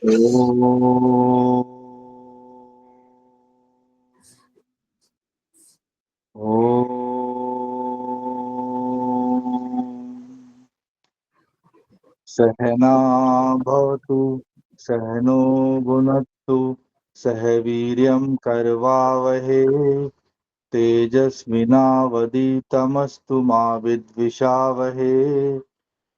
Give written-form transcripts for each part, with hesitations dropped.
ॐ सहना भवतु सहनो भुनक्तु सह वीर्यं करवावहै तेजस्विनावधीतमस्तु मा विद्विषावहै।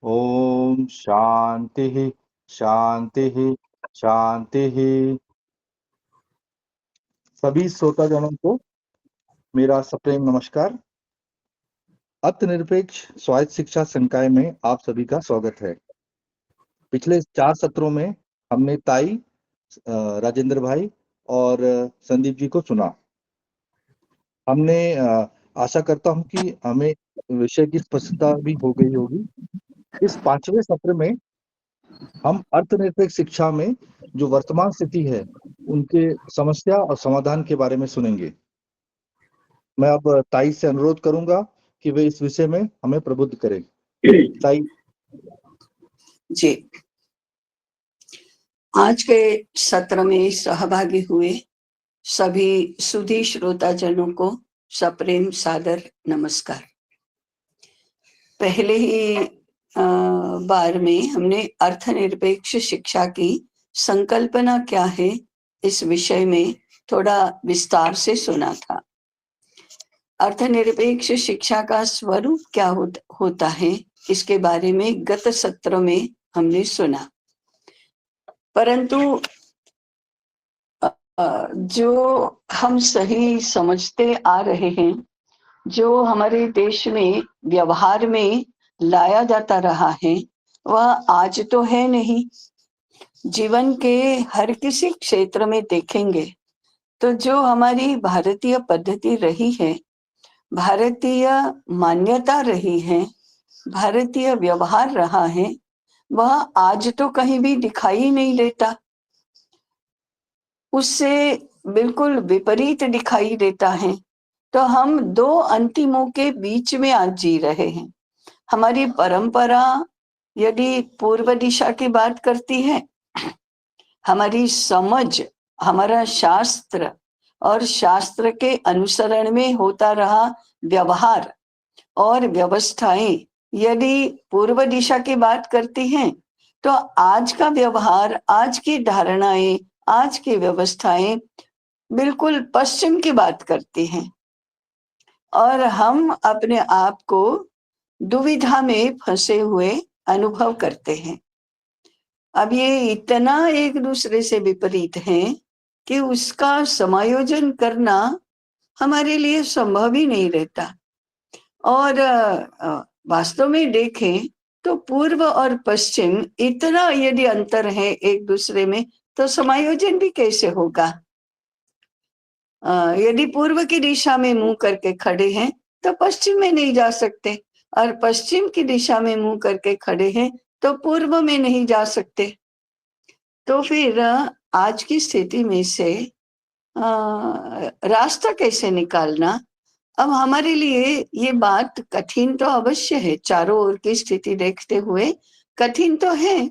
ओम शांति शांति शांति। सभी श्रोताजनों को मेरा सप्रेम नमस्कार। अतनिरपेक्ष स्वायत्त शिक्षा संकाय में आप सभी का स्वागत है। पिछले 4 सत्रों में हमने ताई, राजेंद्र भाई और संदीप जी को सुना। हमने आशा करता हूं कि हमें विषय की स्पष्टता भी हो गई होगी। इस 5वें सत्र में हम अर्थनिरपेक्ष शिक्षा में जो वर्तमान स्थिति है उनके समस्या और समाधान के बारे में सुनेंगे। मैं अब ताई से अनुरोध करूंगा कि वे इस विषय में हमें प्रबुद्ध करें। ताई जी, आज के सत्र में सहभागी हुए सभी सुधी श्रोताजनों को सप्रेम सादर नमस्कार। पहले ही बार में हमने अर्थनिरपेक्ष शिक्षा की संकल्पना क्या है इस विषय में थोड़ा विस्तार से सुना था। अर्थनिरपेक्ष शिक्षा का स्वरूप क्या होता है इसके बारे में गत सत्र में हमने सुना, परंतु जो हम सही समझते आ रहे हैं, जो हमारे देश में व्यवहार में लाया जाता रहा है, वह आज तो है नहीं। जीवन के हर किसी क्षेत्र में देखेंगे तो जो हमारी भारतीय पद्धति रही है, भारतीय मान्यता रही है, भारतीय व्यवहार रहा है, वह आज तो कहीं भी दिखाई नहीं देता। उससे बिल्कुल विपरीत दिखाई देता है। तो हम दो अंतिमों के बीच में आज जी रहे हैं। हमारी परंपरा यदि पूर्व दिशा की बात करती है, हमारी समझ, हमारा शास्त्र और शास्त्र के अनुसरण में होता रहा व्यवहार और व्यवस्थाएं यदि पूर्व दिशा की बात करती हैं, तो आज का व्यवहार, आज की धारणाएं, आज की व्यवस्थाएं बिल्कुल पश्चिम की बात करती हैं और हम अपने आप को दुविधा में फंसे हुए अनुभव करते हैं। अब ये इतना एक दूसरे से विपरीत है कि उसका समायोजन करना हमारे लिए संभव ही नहीं रहता। और वास्तव में देखें तो पूर्व और पश्चिम इतना यदि अंतर है एक दूसरे में, तो समायोजन भी कैसे होगा। यदि पूर्व की दिशा में मुंह करके खड़े हैं तो पश्चिम में नहीं जा सकते, और पश्चिम की दिशा में मुंह करके खड़े हैं तो पूर्व में नहीं जा सकते। तो फिर आज की स्थिति में से रास्ता कैसे निकालना। अब हमारे लिए ये बात कठिन तो अवश्य है, चारों ओर की स्थिति देखते हुए कठिन तो है,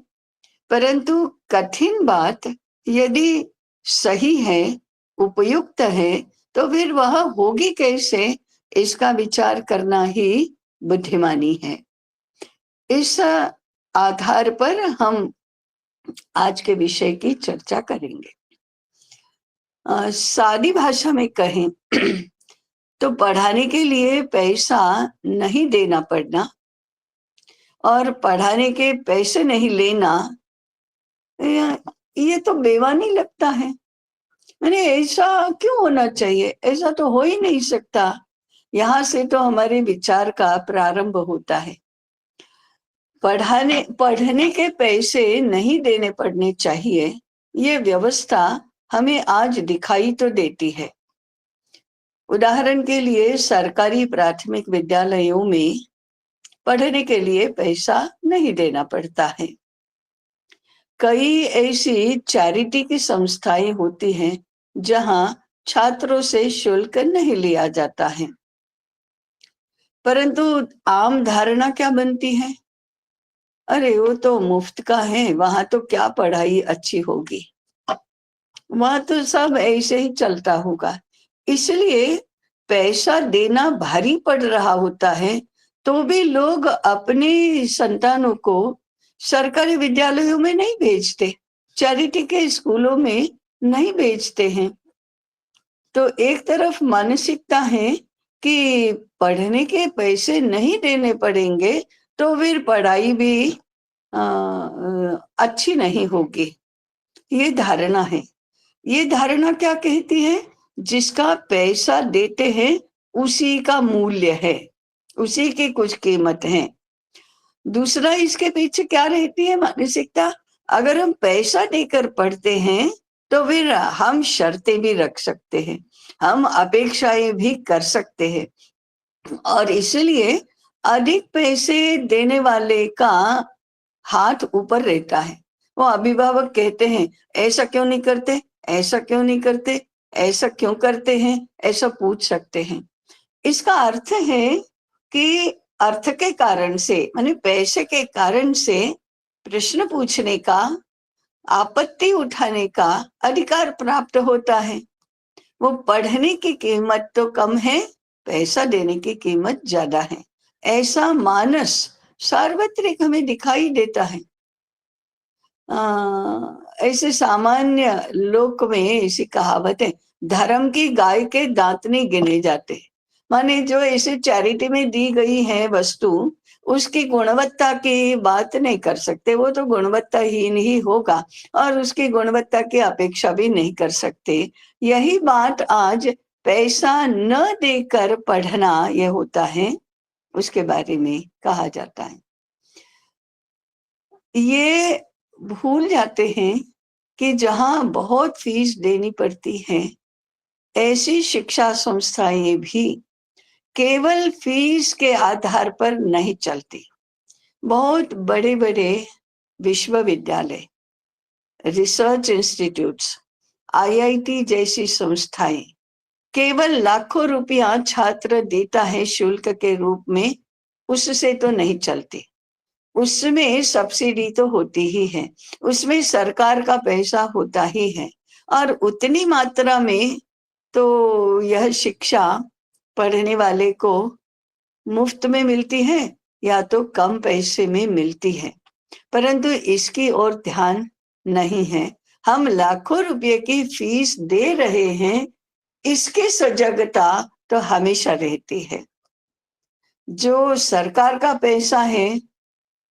परंतु कठिन बात यदि सही है, उपयुक्त है, तो फिर वह होगी कैसे, इसका विचार करना ही बुद्धिमानी है। इस आधार पर हम आज के विषय की चर्चा करेंगे। सादी भाषा में कहें तो पढ़ाने के लिए पैसा नहीं देना पड़ना और पढ़ाने के पैसे नहीं लेना, ये तो बेईमानी लगता है। मैंने ऐसा क्यों होना चाहिए, ऐसा तो हो ही नहीं सकता। यहाँ से तो हमारे विचार का प्रारंभ होता है। पढ़ने के पैसे नहीं देने पड़ने चाहिए, ये व्यवस्था हमें आज दिखाई तो देती है। उदाहरण के लिए सरकारी प्राथमिक विद्यालयों में पढ़ने के लिए पैसा नहीं देना पड़ता है। कई ऐसी चैरिटी की संस्थाएं होती हैं जहां छात्रों से शुल्क नहीं लिया जाता है, परंतु आम धारणा क्या बनती है, अरे वो तो मुफ्त का है, वहां तो क्या पढ़ाई अच्छी होगी, वहां तो सब ऐसे ही चलता होगा। इसलिए पैसा देना भारी पड़ रहा होता है, तो भी लोग अपने संतानों को सरकारी विद्यालयों में नहीं भेजते, चैरिटी के स्कूलों में नहीं भेजते हैं। तो एक तरफ मानसिकता है कि पढ़ने के पैसे नहीं देने पड़ेंगे, तो फिर पढ़ाई भी अच्छी नहीं होगी, ये धारणा है। ये धारणा क्या कहती है? जिसका पैसा देते हैं उसी का मूल्य है, उसी की कुछ कीमत है। दूसरा, इसके पीछे क्या रहती है मानसिकता? अगर हम पैसा देकर पढ़ते हैं तो फिर हम शर्तें भी रख सकते हैं, हम अपेक्षाएं भी कर सकते हैं, और इसलिए अधिक पैसे देने वाले का हाथ ऊपर रहता है। वो अभिभावक कहते हैं ऐसा क्यों नहीं करते, ऐसा क्यों नहीं करते, ऐसा क्यों करते हैं, ऐसा पूछ सकते हैं। इसका अर्थ है कि अर्थ के कारण से, माने पैसे के कारण से प्रश्न पूछने का, आपत्ति उठाने का अधिकार प्राप्त होता है। वो पढ़ने की कीमत तो कम है, पैसा देने की कीमत ज्यादा है, ऐसा मानस सार्वत्रिक हमें दिखाई देता है। ऐसे सामान्य लोक में ऐसी कहावत है, धर्म की गाय के दांत नहीं गिने जाते। माने जो ऐसे चैरिटी में दी गई है वस्तु, उसकी गुणवत्ता की बात नहीं कर सकते, वो तो गुणवत्ताहीन ही होगा, और उसकी गुणवत्ता की अपेक्षा भी नहीं कर सकते। यही बात आज पैसा न देकर पढ़ना ये होता है, उसके बारे में कहा जाता है। ये भूल जाते हैं कि जहां बहुत फीस देनी पड़ती है, ऐसी शिक्षा संस्थाएं भी केवल फीस के आधार पर नहीं चलती। बहुत बड़े बड़े विश्वविद्यालय, रिसर्च इंस्टीट्यूट्स, आईआईटी जैसी संस्थाएं केवल लाखों रुपया छात्र देता है शुल्क के रूप में, उससे तो नहीं चलती। उसमें सब्सिडी तो होती ही है, उसमें सरकार का पैसा होता ही है, और उतनी मात्रा में तो यह शिक्षा पढ़ने वाले को मुफ्त में मिलती है या तो कम पैसे में मिलती है, परंतु इसकी ओर ध्यान नहीं है। हम लाखों रुपए की फीस दे रहे हैं, इसकी सजगता तो हमेशा रहती है। जो सरकार का पैसा है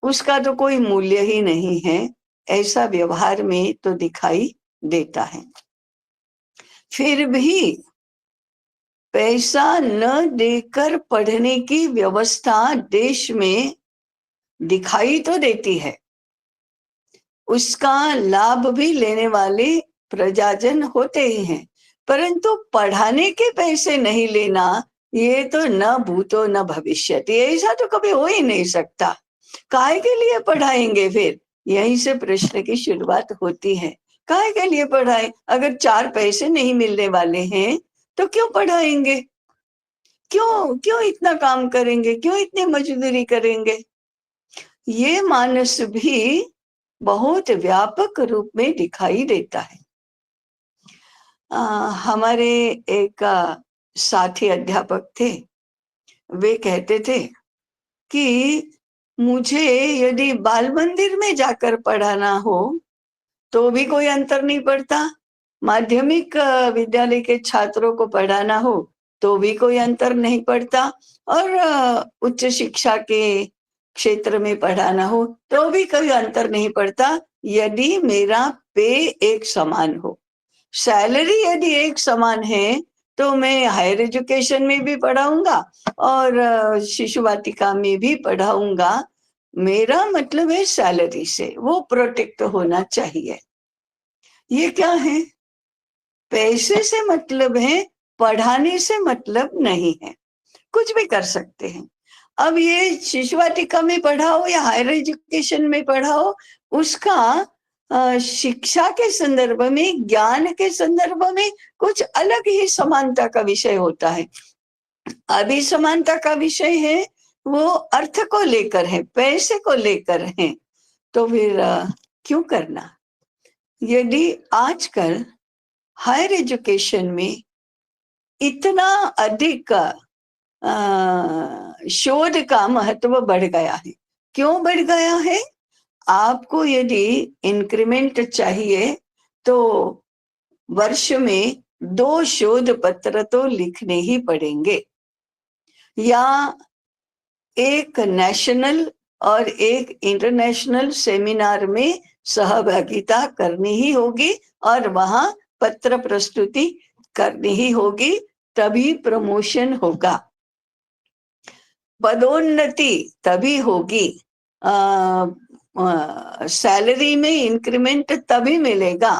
उसका तो कोई मूल्य ही नहीं है, ऐसा व्यवहार में तो दिखाई देता है। फिर भी पैसा न देकर पढ़ने की व्यवस्था देश में दिखाई तो देती है, उसका लाभ भी लेने वाले प्रजाजन होते ही हैं, परंतु पढ़ाने के पैसे नहीं लेना, ये तो न भूतो न भविष्यति, ऐसा तो कभी हो ही नहीं सकता। काहे के लिए पढ़ाएंगे फिर? यहीं से प्रश्न की शुरुआत होती है। काहे के लिए पढ़ाएं? अगर 4 पैसे नहीं मिलने वाले हैं तो क्यों पढ़ाएंगे? क्यों क्यों इतना काम करेंगे? क्यों इतनी मजदूरी करेंगे? ये मानस भी बहुत व्यापक रूप में दिखाई देता है। हमारे एक साथी अध्यापक थे, वे कहते थे कि मुझे यदि बाल मंदिर में जाकर पढ़ाना हो तो भी कोई अंतर नहीं पड़ता, माध्यमिक विद्यालय के छात्रों को पढ़ाना हो तो भी कोई अंतर नहीं पड़ता, और उच्च शिक्षा के क्षेत्र में पढ़ाना हो तो भी कोई अंतर नहीं पड़ता, यदि मेरा पे एक समान हो। सैलरी यदि एक समान है तो मैं हायर एजुकेशन में भी पढ़ाऊंगा और शिशु वाटिका में भी पढ़ाऊंगा। मेरा मतलब है सैलरी से, वो प्रोटेक्ट होना चाहिए। ये क्या है? पैसे से मतलब है, पढ़ाने से मतलब नहीं है। कुछ भी कर सकते हैं। अब ये शिशु वाटिका में पढ़ाओ या हायर एजुकेशन में पढ़ाओ, उसका शिक्षा के संदर्भ में, ज्ञान के संदर्भ में कुछ अलग ही समानता का विषय होता है। अभी समानता का विषय है वो अर्थ को लेकर है, पैसे को लेकर है, तो फिर क्यों करना? यदि आजकल हायर एजुकेशन में इतना अधिक शोध का महत्व बढ़ गया है, क्यों बढ़ गया है? आपको यदि इंक्रीमेंट चाहिए तो वर्ष में 2 शोध पत्र तो लिखने ही पड़ेंगे, या एक नेशनल और एक इंटरनेशनल सेमिनार में सहभागिता करनी ही होगी और वहां पत्र प्रस्तुति करनी ही होगी, तभी प्रमोशन होगा, पदोन्नति तभी होगी, सैलरी में इंक्रीमेंट तभी मिलेगा,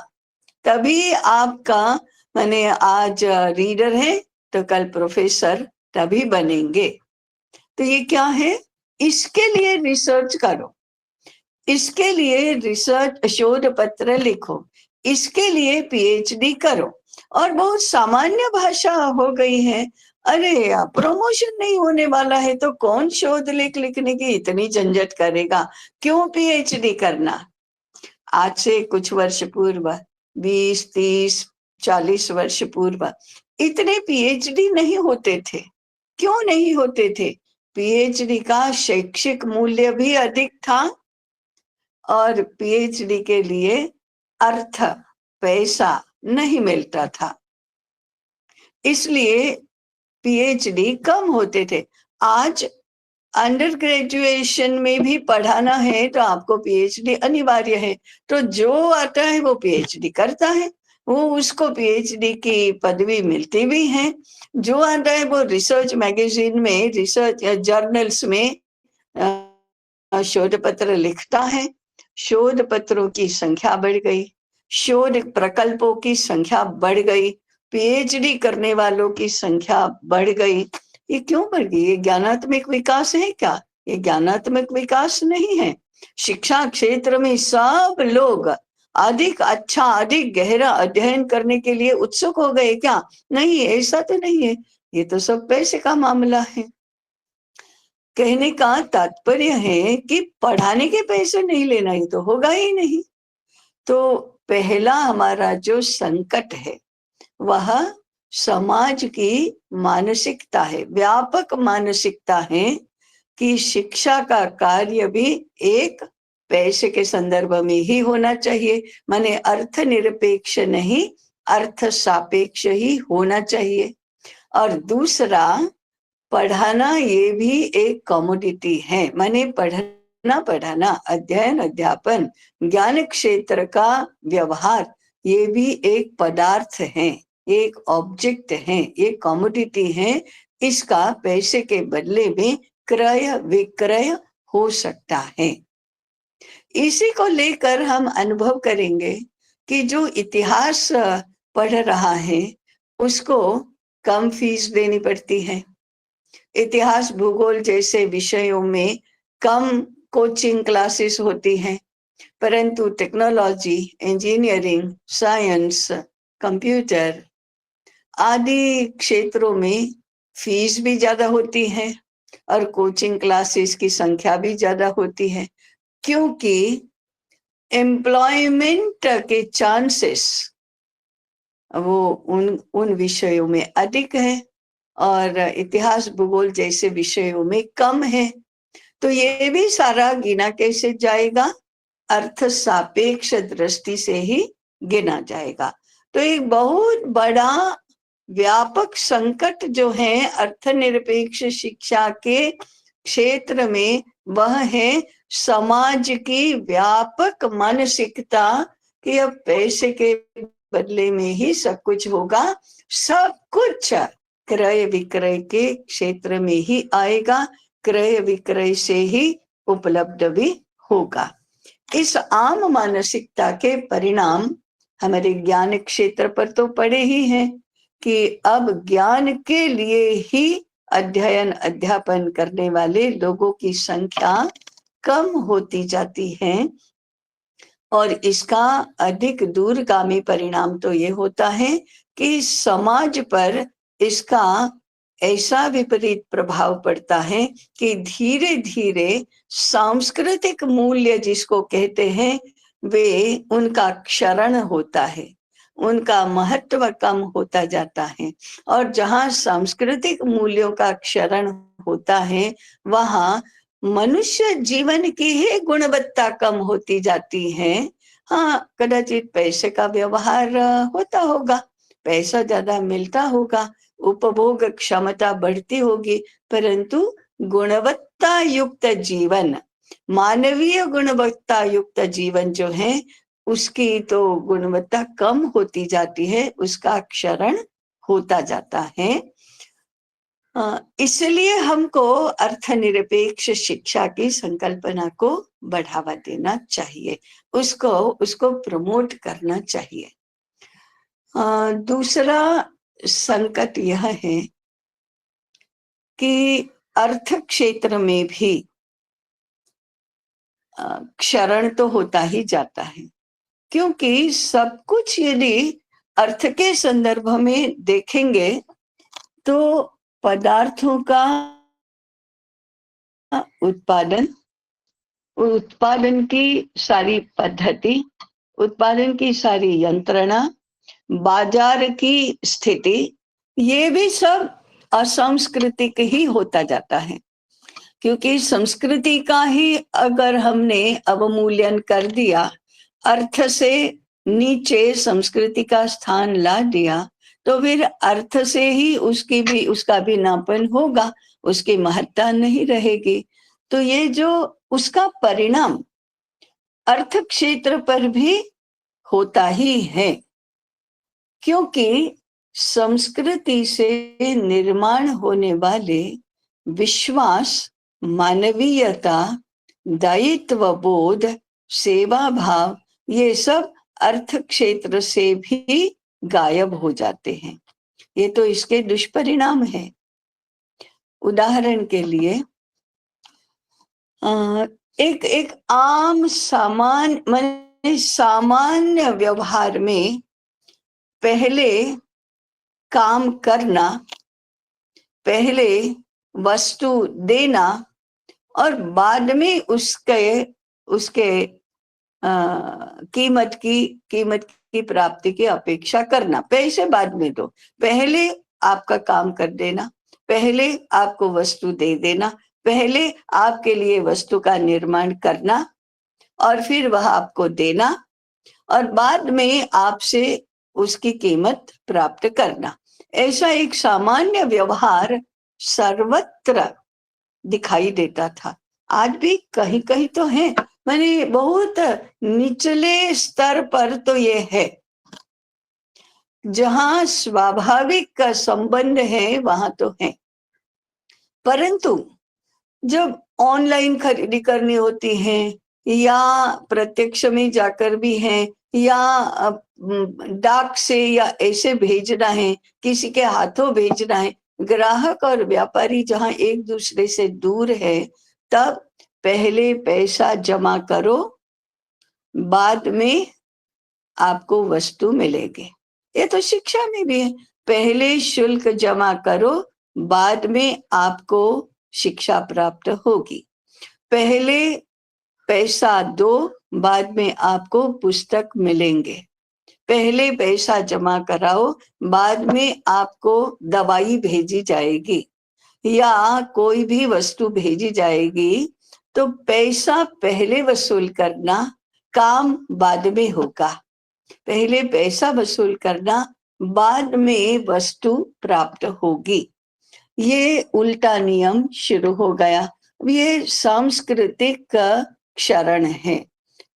तभी आपका माने आज रीडर है तो कल प्रोफेसर तभी बनेंगे। तो ये क्या है? इसके लिए रिसर्च करो, इसके लिए रिसर्च शोध पत्र लिखो, इसके लिए पीएचडी करो। और बहुत सामान्य भाषा हो गई है, अरे प्रमोशन नहीं होने वाला है तो कौन शोध लिखने की इतनी झंझट करेगा, क्यों पीएचडी करना? आज से कुछ वर्ष पूर्व, 20, 30, 40 वर्ष पूर्व इतने पीएचडी नहीं होते थे। क्यों नहीं होते थे? पीएचडी का शैक्षिक मूल्य भी अधिक था और पीएचडी के लिए अर्थ पैसा नहीं मिलता था, इसलिए पीएचडी कम होते थे। आज अंडर ग्रेजुएशन में भी पढ़ाना है तो आपको पीएचडी अनिवार्य है, तो जो आता है वो पीएचडी करता है, वो उसको पीएचडी की पदवी मिलती भी है। जो आता है वो रिसर्च मैगजीन में, रिसर्च जर्नल्स में शोध पत्र लिखता है। शोध पत्रों की संख्या बढ़ गई, शोध प्रकल्पों की संख्या बढ़ गई, पीएचडी करने वालों की संख्या बढ़ गई। ये क्यों बढ़ गई? ये ज्ञानात्मक विकास है क्या? ये ज्ञानात्मक विकास नहीं है। शिक्षा क्षेत्र में सब लोग अधिक अच्छा, अधिक गहरा अध्ययन करने के लिए उत्सुक हो गए क्या? नहीं, ऐसा तो नहीं है, ये तो सब पैसे का मामला है। कहने का तात्पर्य है कि पढ़ाने के पैसे नहीं लेना, ही तो होगा ही नहीं। तो पहला हमारा जो संकट है वह समाज की मानसिकता है, व्यापक मानसिकता है कि शिक्षा का कार्य भी एक पैसे के संदर्भ में ही होना चाहिए, माने अर्थ निरपेक्ष नहीं, अर्थ सापेक्ष ही होना चाहिए। और दूसरा, पढ़ाना ये भी एक कमोडिटी है, माने पढ़ाना, अध्ययन, अध्यापन, ज्ञान क्षेत्र का व्यवहार, ये भी एक पदार्थ है, एक ऑब्जेक्ट है, एक कमोडिटी है। इसका पैसे के बदले में क्रय विक्रय हो सकता है। इसी को लेकर हम अनुभव करेंगे कि जो इतिहास पढ़ रहा है उसको कम फीस देनी पड़ती है। इतिहास, भूगोल जैसे विषयों में कम कोचिंग क्लासेस होती हैं, परंतु टेक्नोलॉजी, इंजीनियरिंग, साइंस, कंप्यूटर आदि क्षेत्रों में फीस भी ज्यादा होती है और कोचिंग क्लासेस की संख्या भी ज्यादा होती है, क्योंकि एम्प्लॉयमेंट के चांसेस वो उन विषयों में अधिक है और इतिहास, भूगोल जैसे विषयों में कम है। तो ये भी सारा गिना कैसे जाएगा? अर्थ सापेक्ष दृष्टि से ही गिना जाएगा। तो एक बहुत बड़ा व्यापक संकट जो है अर्थनिरपेक्ष शिक्षा के क्षेत्र में, वह है समाज की व्यापक मानसिकता कि अब पैसे के बदले में ही सब कुछ होगा, सब कुछ क्रय विक्रय के क्षेत्र में ही आएगा, क्रय विक्रय से ही उपलब्ध भी होगा। इस आम मानसिकता के परिणाम हमारे ज्ञान क्षेत्र पर तो पड़े ही हैं कि अब ज्ञान के लिए ही अध्ययन अध्यापन करने वाले लोगों की संख्या कम होती जाती है। और इसका अधिक दूरगामी परिणाम तो ये होता है कि समाज पर इसका ऐसा विपरीत प्रभाव पड़ता है कि धीरे धीरे सांस्कृतिक मूल्य जिसको कहते हैं वे उनका क्षरण होता है, उनका महत्व कम होता जाता है। और जहाँ सांस्कृतिक मूल्यों का क्षरण होता है वहाँ मनुष्य जीवन की ही गुणवत्ता कम होती जाती है। हाँ, कदाचित पैसे का व्यवहार होता होगा, पैसा ज्यादा मिलता होगा, उपभोग क्षमता बढ़ती होगी, परंतु गुणवत्ता युक्त जीवन, मानवीय गुणवत्ता युक्त जीवन जो है उसकी तो गुणवत्ता कम होती जाती है, उसका क्षरण होता जाता है। इसलिए हमको अर्थनिरपेक्ष शिक्षा की संकल्पना को बढ़ावा देना चाहिए, उसको प्रमोट करना चाहिए। दूसरा संकट यह है कि अर्थ क्षेत्र में भी क्षरण तो होता ही जाता है, क्योंकि सब कुछ यदि अर्थ के संदर्भ में देखेंगे तो पदार्थों का उत्पादन की सारी पद्धति, उत्पादन की सारी यंत्रणा, बाजार की स्थिति, ये भी सब असंस्कृतिक ही होता जाता है। क्योंकि संस्कृति का ही अगर हमने अवमूल्यन कर दिया, अर्थ से नीचे संस्कृति का स्थान ला दिया, तो फिर अर्थ से ही उसका भी नापन होगा, उसकी महत्ता नहीं रहेगी। तो ये जो उसका परिणाम अर्थ क्षेत्र पर भी होता ही है, क्योंकि संस्कृति से निर्माण होने वाले विश्वास, मानवीयता, दायित्व बोध, सेवा भाव, ये सब अर्थ क्षेत्र से भी गायब हो जाते हैं। ये तो इसके दुष्परिणाम है। उदाहरण के लिए एक आम सामान्य व्यवहार में पहले काम करना, पहले वस्तु देना और बाद में उसके कीमत की प्राप्ति की अपेक्षा करना। पैसे बाद में दो, पहले आपका काम कर देना, पहले आपको वस्तु दे देना, पहले आपके लिए वस्तु का निर्माण करना और फिर वह आपको देना और बाद में आपसे उसकी कीमत प्राप्त करना। ऐसा एक सामान्य व्यवहार सर्वत्र दिखाई देता था। आज भी कहीं कहीं तो है, माने बहुत निचले स्तर पर तो ये है। जहां स्वाभाविक संबंध है वहां तो है, परंतु जब ऑनलाइन खरीदी करनी होती है या प्रत्यक्ष में जाकर भी है या डाक से या ऐसे भेजना है, किसी के हाथों भेजना है, ग्राहक और व्यापारी जहां एक दूसरे से दूर है, तब पहले पैसा जमा करो, बाद में आपको वस्तु मिलेगी। ये तो शिक्षा में भी है, पहले शुल्क जमा करो, बाद में आपको शिक्षा प्राप्त होगी। पहले पैसा दो, बाद में आपको पुस्तक मिलेंगे। पहले पैसा जमा कराओ, बाद में आपको दवाई भेजी जाएगी या कोई भी वस्तु भेजी जाएगी। तो पैसा पहले वसूल करना, काम बाद में होगा। पहले पैसा वसूल करना, बाद में वस्तु प्राप्त होगी। ये उल्टा नियम शुरू हो गया। ये सांस्कृतिक क्षरण है।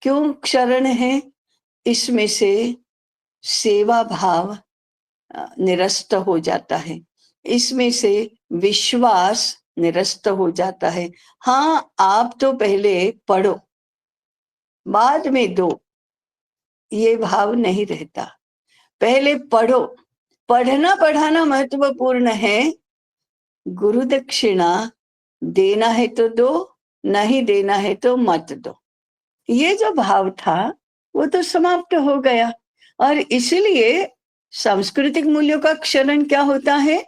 क्यों क्षरण है? इसमें से सेवा भाव निरस्त हो जाता है, इसमें से विश्वास निरस्त हो जाता है। हाँ, आप तो पहले पढ़ो बाद में दो, ये भाव नहीं रहता। पहले पढ़ो, पढ़ना पढ़ाना महत्वपूर्ण है। गुरु दक्षिणा देना है तो दो, नहीं देना है तो मत दो, ये जो भाव था वो तो समाप्त हो गया। और इसलिए सांस्कृतिक मूल्यों का क्षरण क्या होता है?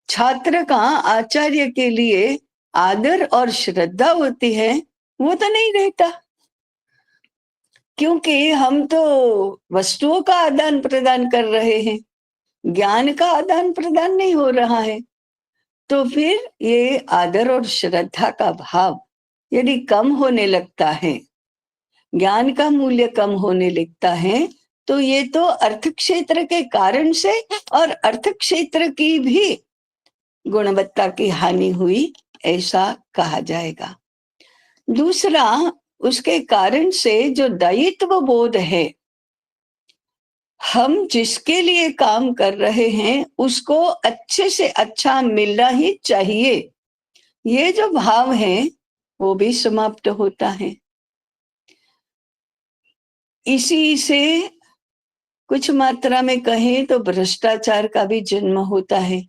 छात्र का आचार्य के लिए आदर और श्रद्धा होती है, वो तो नहीं रहता, क्योंकि हम तो वस्तुओं का आदान प्रदान कर रहे हैं, ज्ञान का आदान प्रदान नहीं हो रहा है। तो फिर ये आदर और श्रद्धा का भाव यदि कम होने लगता है, ज्ञान का मूल्य कम होने लगता है, तो ये तो अर्थ क्षेत्र के कारण से और अर्थ क्षेत्र की भी गुणवत्ता की हानि हुई, ऐसा कहा जाएगा। दूसरा, उसके कारण से जो दायित्व बोध है, हम जिसके लिए काम कर रहे हैं उसको अच्छे से अच्छा मिलना ही चाहिए, ये जो भाव है वो भी समाप्त होता है। इसी से कुछ मात्रा में कहें तो भ्रष्टाचार का भी जन्म होता है।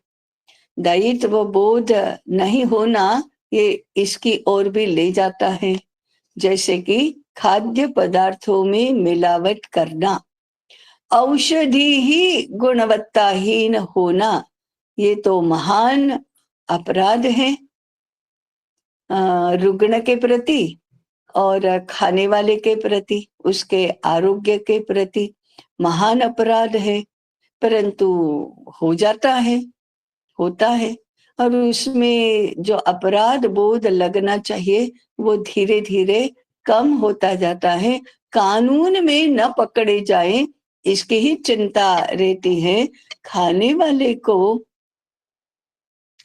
दायित्व बोध नहीं होना ये इसकी ओर भी ले जाता है, जैसे कि खाद्य पदार्थों में मिलावट करना, औषधि ही गुणवत्ताहीन होना, ये तो महान अपराध है रुग्ण के प्रति और खाने वाले के प्रति, उसके आरोग्य के प्रति महान अपराध है। परंतु हो जाता है, होता है, और उसमें जो अपराध बोध लगना चाहिए वो धीरे धीरे कम होता जाता है। कानून में न पकड़े जाए इसकी ही चिंता रहती है, खाने वाले को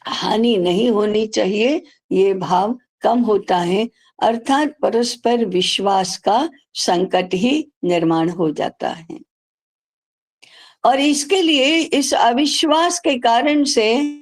हानि नहीं होनी चाहिए, ये भाव कम होता है, अर्थात परस्पर विश्वास का संकट ही निर्माण हो जाता है। और इसके लिए इस अविश्वास के कारण से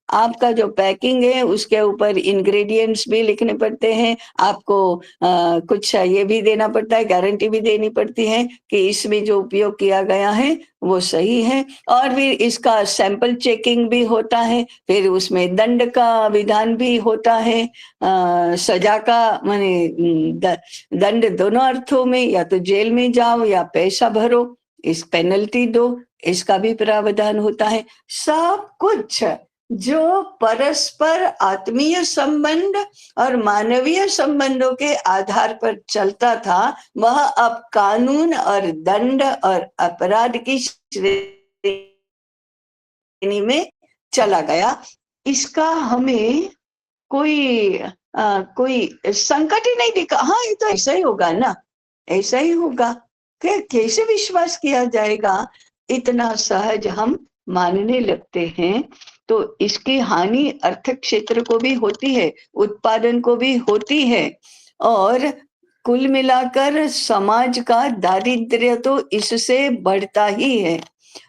आपका जो पैकिंग है उसके ऊपर इंग्रेडिएंट्स भी लिखने पड़ते हैं, आपको कुछ ये भी देना पड़ता है, गारंटी भी देनी पड़ती है कि इसमें जो उपयोग किया गया है वो सही है, और फिर इसका सैंपल चेकिंग भी होता है, फिर उसमें दंड का विधान भी होता है, सजा का माने दंड दोनों अर्थों में, या तो जेल में जाओ या पैसा भरो, इस पेनल्टी दो, इसका भी प्रावधान होता है। सब कुछ जो परस्पर आत्मीय संबंध और मानवीय संबंधों के आधार पर चलता था, वह अब कानून और दंड और अपराध की श्रेणी में चला गया। इसका हमें कोई संकट ही नहीं दिखा। हाँ, ये तो ऐसा ही होगा ना, ऐसा ही होगा, कैसे विश्वास किया जाएगा, इतना सहज हम मानने लगते हैं। तो इसकी हानि अर्थ क्षेत्र को भी होती है, उत्पादन को भी होती है, और कुल मिलाकर समाज का दारिद्र्य तो इससे बढ़ता ही है।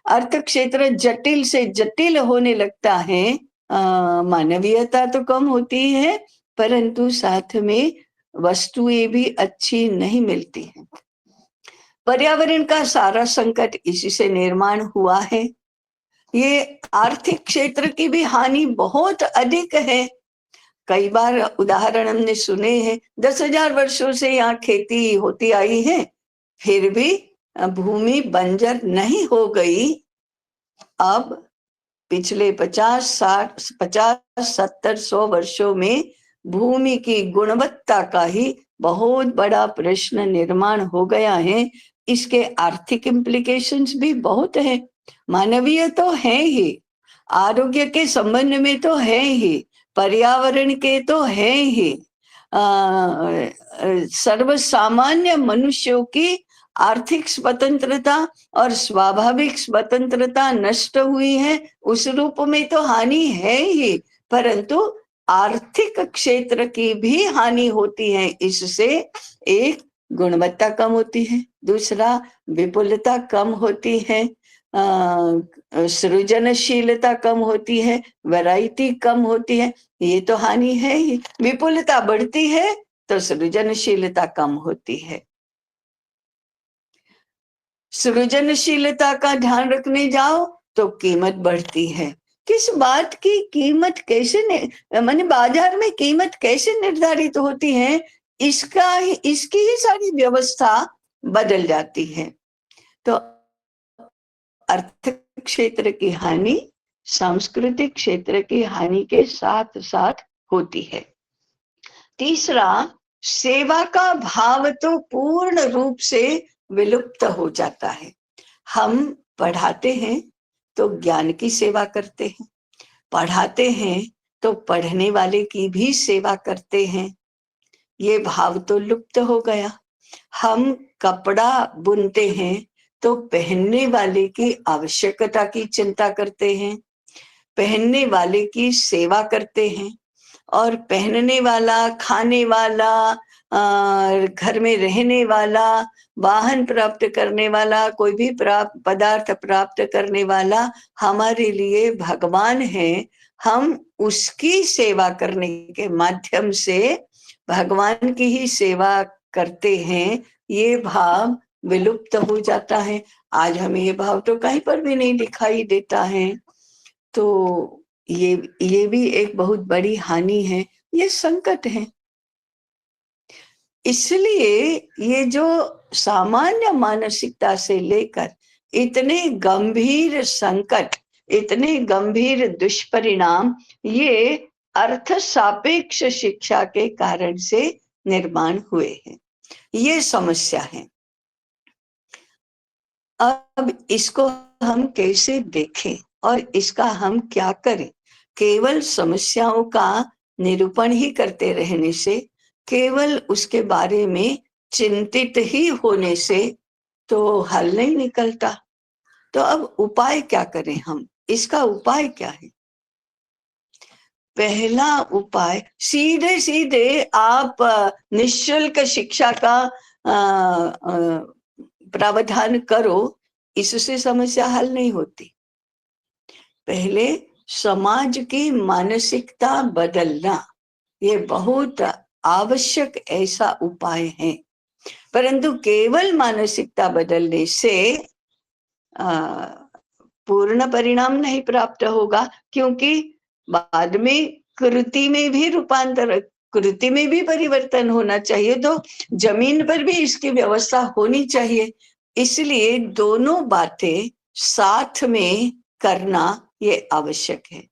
अर्थ क्षेत्र जटिल से जटिल होने लगता है, मानवीयता तो कम होती है, परंतु साथ में वस्तुएं भी अच्छी नहीं मिलती हैं। पर्यावरण का सारा संकट इसी से निर्माण हुआ है। ये आर्थिक क्षेत्र की भी हानि बहुत अधिक है। कई बार उदाहरण हमने सुने हैं, 10,000 वर्षों से यहाँ खेती होती आई है, फिर भी भूमि बंजर नहीं हो गई। अब पिछले 50-60-70-100 वर्षों में भूमि की गुणवत्ता का ही बहुत बड़ा प्रश्न निर्माण हो गया है। इसके आर्थिक इम्प्लीकेशंस भी बहुत है, मानवीय तो है ही, आरोग्य के संबंध में तो है ही, पर्यावरण के तो है ही, सर्वसामान्य मनुष्यों की आर्थिक स्वतंत्रता और स्वाभाविक स्वतंत्रता नष्ट हुई है, उस रूप में तो हानि है ही, परंतु आर्थिक क्षेत्र की भी हानि होती है। इससे एक गुणवत्ता कम होती है, दूसरा विपुलता कम होती है, सृजनशीलता कम होती है, वैरायटी कम होती है, ये तो हानि है ही। विपुलता बढ़ती है तो सृजनशीलता कम होती है। सृजनशीलता का ध्यान रखने जाओ तो कीमत बढ़ती है। किस बात की कीमत कैसे माने बाजार में कीमत कैसे निर्धारित होती है, इसकी ही सारी व्यवस्था बदल जाती है। तो अर्थ क्षेत्र की हानि सांस्कृतिक क्षेत्र की हानि के साथ साथ होती है। तीसरा, सेवा का भाव तो पूर्ण रूप से विलुप्त हो जाता है। हम पढ़ाते हैं तो ज्ञान की सेवा करते हैं, पढ़ाते हैं तो पढ़ने वाले की भी सेवा करते हैं, ये भाव तो लुप्त हो गया। हम कपड़ा बुनते हैं तो पहनने वाले की आवश्यकता की चिंता करते हैं, पहनने वाले की सेवा करते हैं, और पहनने वाला, खाने वाला, घर में रहने वाला, वाहन प्राप्त करने वाला, कोई भी पदार्थ प्राप्त करने वाला हमारे लिए भगवान है। हम उसकी सेवा करने के माध्यम से भगवान की ही सेवा करते हैं, ये भाव विलुप्त हो जाता है। आज हमें ये भाव तो कहीं पर भी नहीं दिखाई देता है। तो ये भी एक बहुत बड़ी हानि है, ये संकट है। इसलिए ये जो सामान्य मानसिकता से लेकर इतने गंभीर संकट, इतने गंभीर दुष्परिणाम, ये अर्थ सापेक्ष शिक्षा के कारण से निर्माण हुए हैं। ये समस्या है। अब इसको हम कैसे देखें और इसका हम क्या करें? केवल समस्याओं का निरूपण ही करते रहने से, केवल उसके बारे में चिंतित ही होने से तो हल नहीं निकलता। तो अब उपाय क्या करें हम? इसका उपाय क्या है? पहला उपाय, सीधे सीधे आप निःशुल्क शिक्षा का प्रावधान करो, इससे समस्या हल नहीं होती। पहले समाज की मानसिकता बदलना, ये बहुत आवश्यक ऐसा उपाय है। परंतु केवल मानसिकता बदलने से पूर्ण परिणाम नहीं प्राप्त होगा, क्योंकि बाद में कृति में भी रूपांतर, कृति में भी परिवर्तन होना चाहिए, तो जमीन पर भी इसकी व्यवस्था होनी चाहिए। इसलिए दोनों बातें साथ में करना ये आवश्यक है।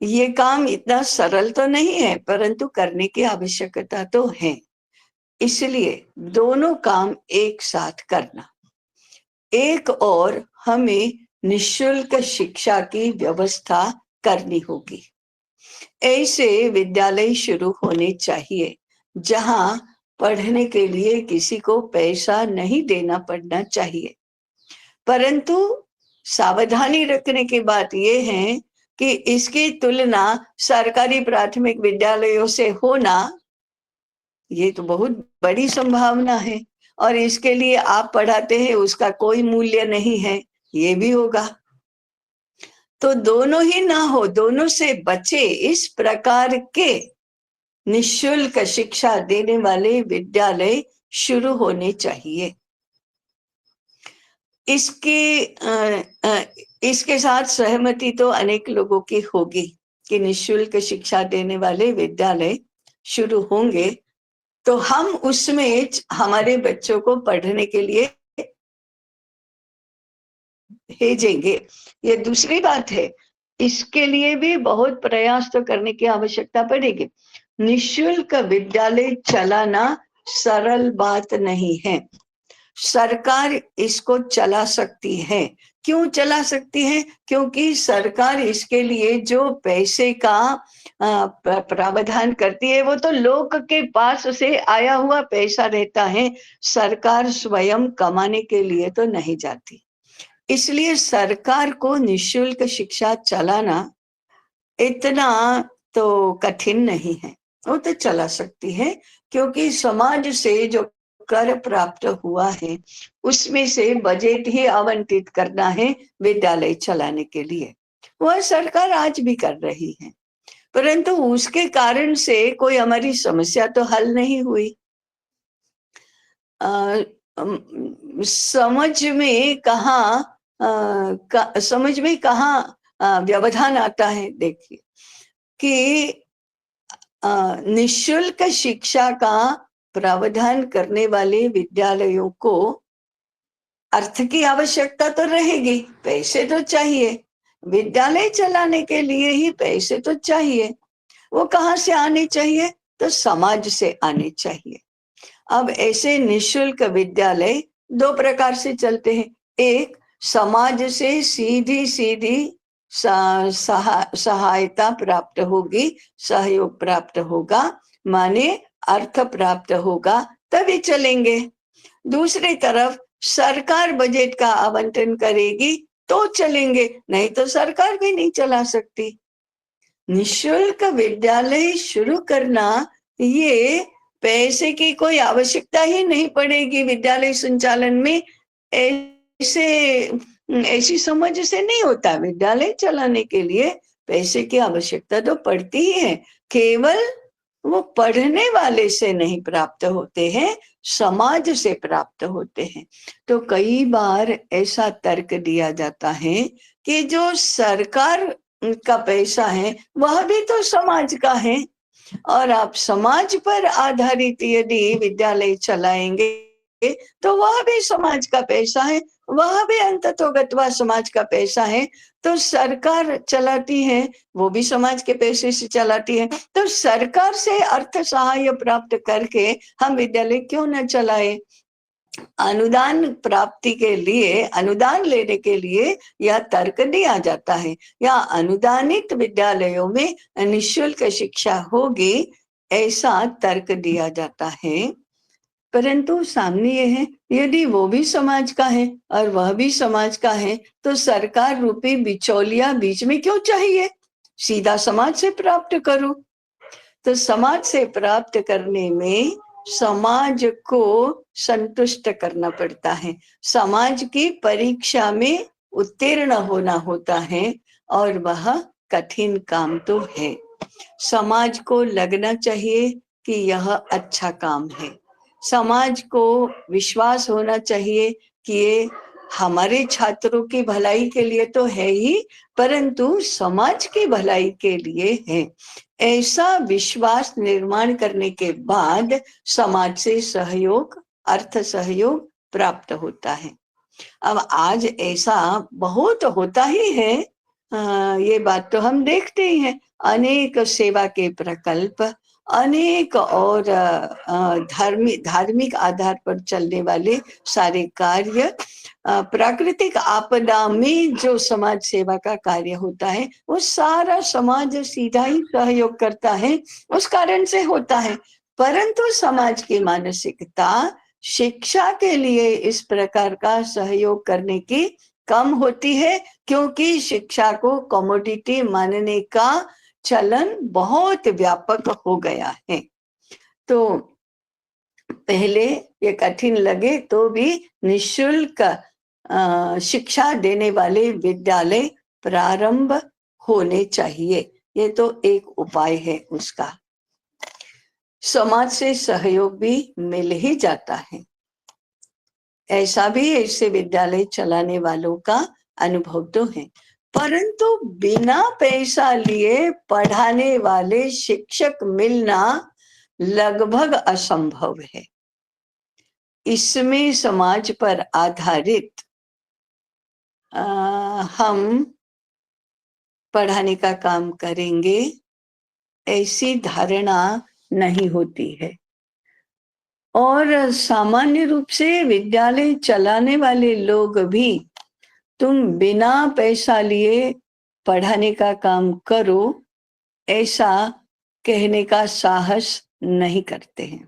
ये काम इतना सरल तो नहीं है, परंतु करने की आवश्यकता तो है। इसलिए दोनों काम एक साथ करना। एक और हमें निःशुल्क शिक्षा की व्यवस्था करनी होगी। ऐसे विद्यालय शुरू होने चाहिए जहां पढ़ने के लिए किसी को पैसा नहीं देना पड़ना चाहिए। परंतु सावधानी रखने की बात यह है कि इसकी तुलना सरकारी प्राथमिक विद्यालयों से होना, ये तो बहुत बड़ी संभावना है, और इसके लिए आप पढ़ाते हैं उसका कोई मूल्य नहीं है, ये भी होगा। तो दोनों ही ना हो, दोनों से बचे। इस प्रकार के निःशुल्क शिक्षा देने वाले विद्यालय शुरू होने चाहिए। इसके साथ सहमति तो अनेक लोगों की होगी कि निःशुल्क शिक्षा देने वाले विद्यालय शुरू होंगे तो हम उसमें हमारे बच्चों को पढ़ने के लिए भेजेंगे। ये दूसरी बात है, इसके लिए भी बहुत प्रयास तो करने की आवश्यकता पड़ेगी। निःशुल्क विद्यालय चलाना सरल बात नहीं है। सरकार इसको चला सकती है। क्यों चला सकती है? क्योंकि सरकार इसके लिए जो पैसे का प्रावधान करती है वो तो लोग के पास से आया हुआ पैसा रहता है, सरकार स्वयं कमाने के लिए तो नहीं जाती। इसलिए सरकार को निःशुल्क शिक्षा चलाना इतना तो कठिन नहीं है, वो तो चला सकती है, क्योंकि समाज से जो कर प्राप्त हुआ है उसमें से बजट ही आवंटित करना है विद्यालय चलाने के लिए। वह सरकार आज भी कर रही है, परंतु उसके कारण से कोई हमारी समस्या तो हल नहीं हुई। समझ में कहाँ व्यवधान आता है? देखिए कि निःशुल्क शिक्षा का प्रावधान करने वाले विद्यालयों को अर्थ की आवश्यकता तो रहेगी, पैसे तो चाहिए, विद्यालय चलाने के लिए ही पैसे तो चाहिए। वो कहाँ से आने चाहिए? तो समाज से आने चाहिए। अब ऐसे निशुल्क विद्यालय दो प्रकार से चलते हैं। एक, समाज से सीधी सीधी सहायता प्राप्त होगी, सहयोग प्राप्त होगा, माने अर्थ प्राप्त होगा, तभी चलेंगे। दूसरी तरफ सरकार बजट का आवंटन करेगी तो चलेंगे, नहीं तो सरकार भी नहीं चला सकती। निशुल्क विद्यालय शुरू करना, ये पैसे की कोई आवश्यकता ही नहीं पड़ेगी विद्यालय संचालन में, ऐसे ऐसी समझ से नहीं होता। विद्यालय चलाने के लिए पैसे की आवश्यकता तो पड़ती ही है, केवल वो पढ़ने वाले से नहीं प्राप्त होते हैं, समाज से प्राप्त होते हैं। तो कई बार ऐसा तर्क दिया जाता है कि जो सरकार का पैसा है वह भी तो समाज का है, और आप समाज पर आधारित यदि विद्यालय चलाएंगे तो वह भी समाज का पैसा है, वह भी अंततोगत्वा समाज का पैसा है। तो सरकार चलाती है, वो भी समाज के पैसे से चलाती है, तो सरकार से अर्थ सहाय प्राप्त करके हम विद्यालय क्यों न चलाए? अनुदान प्राप्ति के लिए, अनुदान लेने के लिए यह तर्क दिया जाता है, या अनुदानित विद्यालयों में निःशुल्क शिक्षा होगी, ऐसा तर्क दिया जाता है। परंतु सामने ये है, यदि वो भी समाज का है और वह भी समाज का है, तो सरकार रूपी बिचौलिया बीच में क्यों चाहिए? सीधा समाज से प्राप्त करो। तो समाज से प्राप्त करने में समाज को संतुष्ट करना पड़ता है, समाज की परीक्षा में उत्तीर्ण होना होता है, और वह कठिन काम तो है। समाज को लगना चाहिए कि यह अच्छा काम है, समाज को विश्वास होना चाहिए कि ये हमारे छात्रों की भलाई के लिए तो है ही, परंतु समाज की भलाई के लिए है। ऐसा विश्वास निर्माण करने के बाद समाज से सहयोग, अर्थ सहयोग प्राप्त होता है। अब आज ऐसा बहुत होता ही है, ये बात तो हम देखते ही हैं। अनेक सेवा के प्रकल्प, अनेक और धार्मिक आधार पर चलने वाले सारे कार्य, प्राकृतिक आपदा में जो समाज सेवा का कार्य होता है, वो सारा समाज सीधा ही सहयोग करता है, उस कारण से होता है। परंतु समाज की मानसिकता शिक्षा के लिए इस प्रकार का सहयोग करने की कम होती है, क्योंकि शिक्षा को कमोडिटी मानने का चलन बहुत व्यापक हो गया है। तो पहले ये कठिन लगे तो भी निःशुल्क शिक्षा देने वाले विद्यालय प्रारंभ होने चाहिए, ये तो एक उपाय है उसका। समाज से सहयोग भी मिल ही जाता है, ऐसा भी ऐसे विद्यालय चलाने वालों का अनुभव तो है। परंतु बिना पैसा लिए पढ़ाने वाले शिक्षक मिलना लगभग असंभव है। इसमें समाज पर आधारित हम पढ़ाने का काम करेंगे, ऐसी धारणा नहीं होती है। और सामान्य रूप से विद्यालय चलाने वाले लोग भी तुम बिना पैसा लिए पढ़ाने का काम करो, ऐसा कहने का साहस नहीं करते हैं,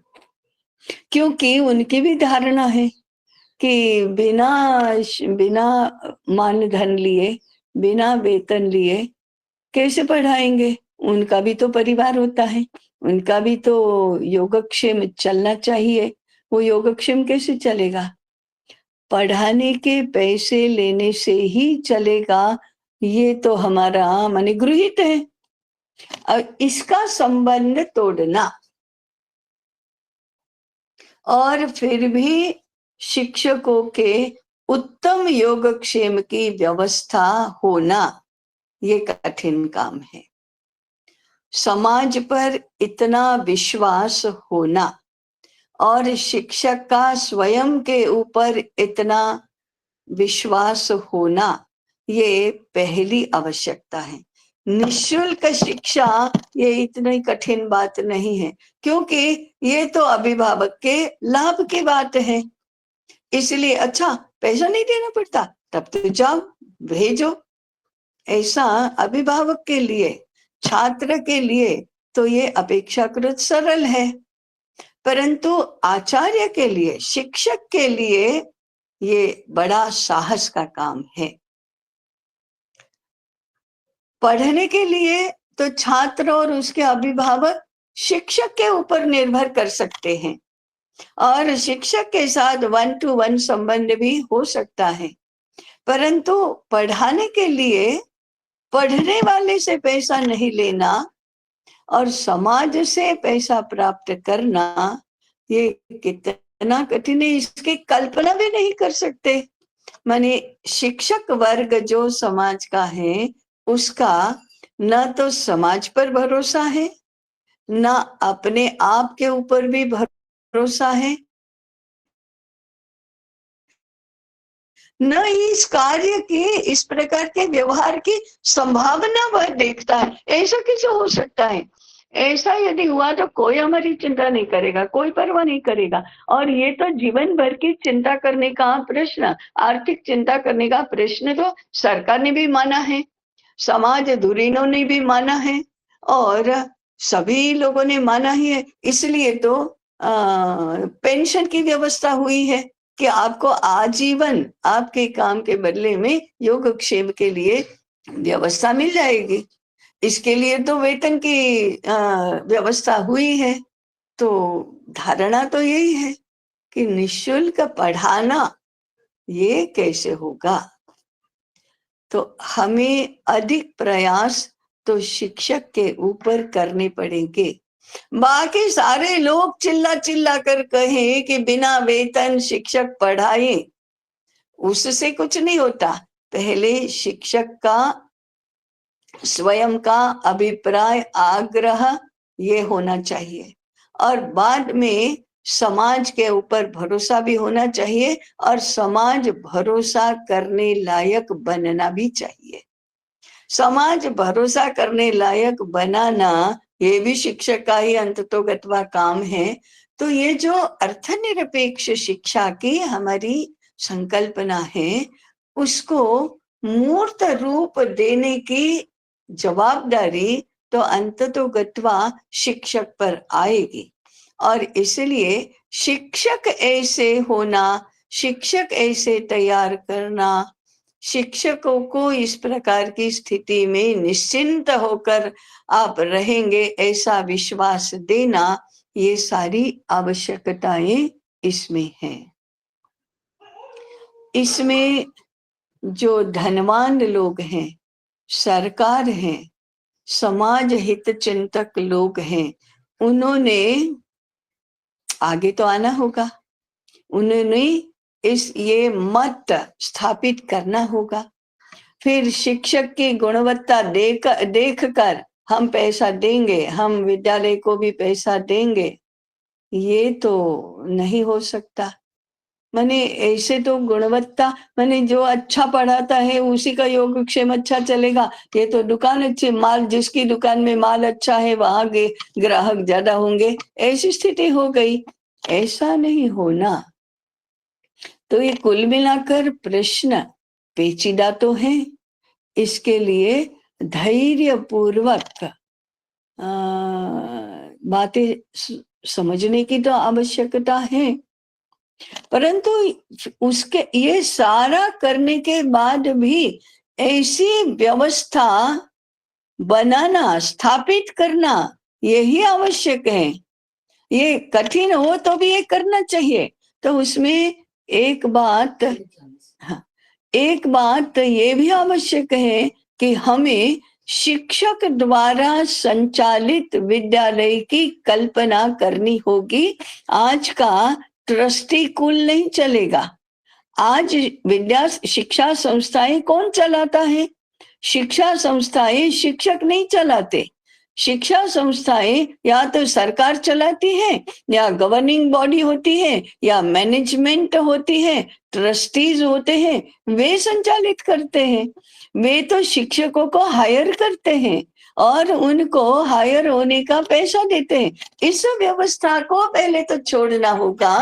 क्योंकि उनकी भी धारणा है कि बिना बिना मानधन लिए, बिना वेतन लिए कैसे पढ़ाएंगे? उनका भी तो परिवार होता है, उनका भी तो योगक्षेम चलना चाहिए। वो योगक्षेम कैसे चलेगा? पढ़ाने के पैसे लेने से ही चलेगा, ये तो हमारा माने गृहीत है। अब इसका संबंध तोड़ना और फिर भी शिक्षकों के उत्तम योगक्षेम की व्यवस्था होना, ये कठिन काम है। समाज पर इतना विश्वास होना और शिक्षक का स्वयं के ऊपर इतना विश्वास होना, ये पहली आवश्यकता है। निःशुल्क शिक्षा ये इतनी कठिन बात नहीं है, क्योंकि ये तो अभिभावक के लाभ की बात है। इसलिए अच्छा पैसा नहीं देना पड़ता, तब तो जाओ भेजो। ऐसा अभिभावक के लिए, छात्र के लिए तो ये अपेक्षाकृत सरल है, परंतु आचार्य के लिए, शिक्षक के लिए ये बड़ा साहस का काम है। पढ़ने के लिए तो छात्र और उसके अभिभावक शिक्षक के ऊपर निर्भर कर सकते हैं, और शिक्षक के साथ 1-to-1 संबंध भी हो सकता है, परंतु पढ़ाने के लिए पढ़ने वाले से पैसा नहीं लेना और समाज से पैसा प्राप्त करना, ये कितना कठिन है, इसकी कल्पना भी नहीं कर सकते। माने शिक्षक वर्ग जो समाज का है, उसका न तो समाज पर भरोसा है, न अपने आप के ऊपर भी भरोसा है, न इस कार्य की, इस प्रकार के व्यवहार की संभावना वह देखता है। ऐसा कैसे हो सकता है? ऐसा यदि हुआ तो कोई हमारी चिंता नहीं करेगा, कोई परवाह नहीं करेगा। और ये तो जीवन भर की चिंता करने का प्रश्न, आर्थिक चिंता करने का प्रश्न तो सरकार ने भी माना है, समाज धुरीणों ने भी माना है, और सभी लोगों ने माना ही है। इसलिए तो पेंशन की व्यवस्था हुई है कि आपको आजीवन आपके काम के बदले में योगक्षेम के लिए व्यवस्था मिल जाएगी। इसके लिए तो वेतन की व्यवस्था हुई है। तो धारणा तो यही है कि निःशुल्क पढ़ाना ये कैसे होगा? तो हमें अधिक प्रयास तो शिक्षक के ऊपर करने पड़ेंगे। बाकी सारे लोग चिल्ला चिल्ला कर कहें कि बिना वेतन शिक्षक पढ़ाए, उससे कुछ नहीं होता। पहले शिक्षक का स्वयं का अभिप्राय, आग्रह ये होना चाहिए, और बाद में समाज के ऊपर भरोसा भी होना चाहिए, और समाज भरोसा करने लायक बनना भी चाहिए। समाज भरोसा करने लायक बनाना ये भी शिक्षक का ही अंततोगत्वा काम है। तो ये जो अर्थनिरपेक्ष शिक्षा की हमारी संकल्पना है, उसको मूर्त रूप देने की जवाबदारी तो अंततोगत्वा शिक्षक पर आएगी। और इसलिए शिक्षक ऐसे होना, शिक्षक ऐसे तैयार करना, शिक्षकों को इस प्रकार की स्थिति में निश्चिंत होकर आप रहेंगे ऐसा विश्वास देना, ये सारी आवश्यकताएं इसमें हैं। इसमें जो धनवान लोग हैं, सरकार है, समाज हित चिंतक लोग हैं, उन्होंने आगे तो आना होगा। उन्होंने ये मत स्थापित करना होगा। फिर शिक्षक की गुणवत्ता देख कर हम पैसा देंगे, हम विद्यालय को भी पैसा देंगे, ये तो नहीं हो सकता। माने ऐसे तो गुणवत्ता, माने जो अच्छा पढ़ाता है उसी का योगक्षेम अच्छा चलेगा। ये तो दुकान अच्छी, माल जिसकी दुकान में माल अच्छा है वहां ग्राहक ज्यादा होंगे, ऐसी स्थिति हो गई। ऐसा नहीं होना। तो ये कुल मिलाकर प्रश्न पेचीदा तो है, इसके लिए धैर्य पूर्वक बातें समझने की तो आवश्यकता है, परंतु उसके ये सारा करने के बाद भी ऐसी व्यवस्था बनाना, स्थापित करना, यही आवश्यक है। ये कठिन हो तो भी ये करना चाहिए। तो उसमें एक बात ये भी आवश्यक है कि हमें शिक्षक द्वारा संचालित विद्यालय की कल्पना करनी होगी। आज का ट्रस्टी कुल नहीं चलेगा। आज शिक्षा संस्थाएं कौन चलाता है? शिक्षा संस्थाएं शिक्षक नहीं चलाते, शिक्षा संस्थाएं या तो सरकार चलाती है, या गवर्निंग बॉडी होती है, या मैनेजमेंट होती है, ट्रस्टीज होते हैं, वे संचालित करते हैं। वे तो शिक्षकों को हायर करते हैं और उनको हायर होने का पैसा देते हैं। इस व्यवस्था को पहले तो छोड़ना होगा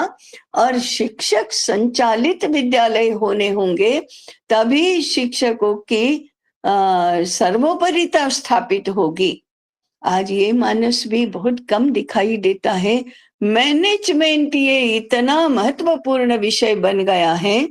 और शिक्षक संचालित विद्यालय होने होंगे, तभी शिक्षकों की सर्वोपरिता स्थापित होगी। आज ये मानस भी बहुत कम दिखाई देता है। मैनेजमेंट ये इतना महत्वपूर्ण विषय बन गया है,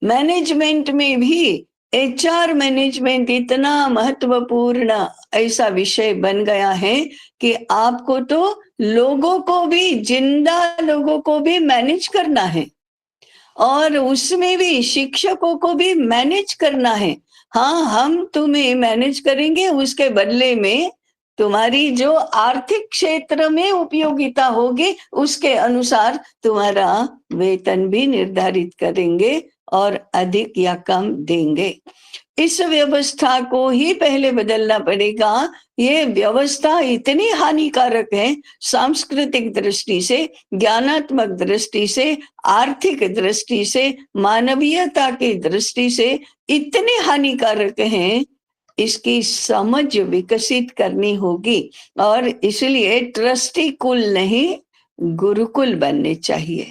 मैनेजमेंट में भी HR मैनेजमेंट इतना महत्वपूर्ण ऐसा विषय बन गया है कि आपको तो लोगों को भी, जिंदा लोगों को भी मैनेज करना है और उसमें भी शिक्षकों को भी मैनेज करना है। हाँ, हम तुम्हें मैनेज करेंगे, उसके बदले में तुम्हारी जो आर्थिक क्षेत्र में उपयोगिता होगी उसके अनुसार तुम्हारा वेतन भी निर्धारित करेंगे और अधिक या कम देंगे। इस व्यवस्था को ही पहले बदलना पड़ेगा। ये व्यवस्था इतनी हानिकारक है, सांस्कृतिक दृष्टि से, ज्ञानात्मक दृष्टि से, आर्थिक दृष्टि से, मानवीयता की दृष्टि से इतनी हानिकारक है, इसकी समझ विकसित करनी होगी। और इसलिए ट्रस्टी कुल नहीं, गुरुकुल बनने चाहिए।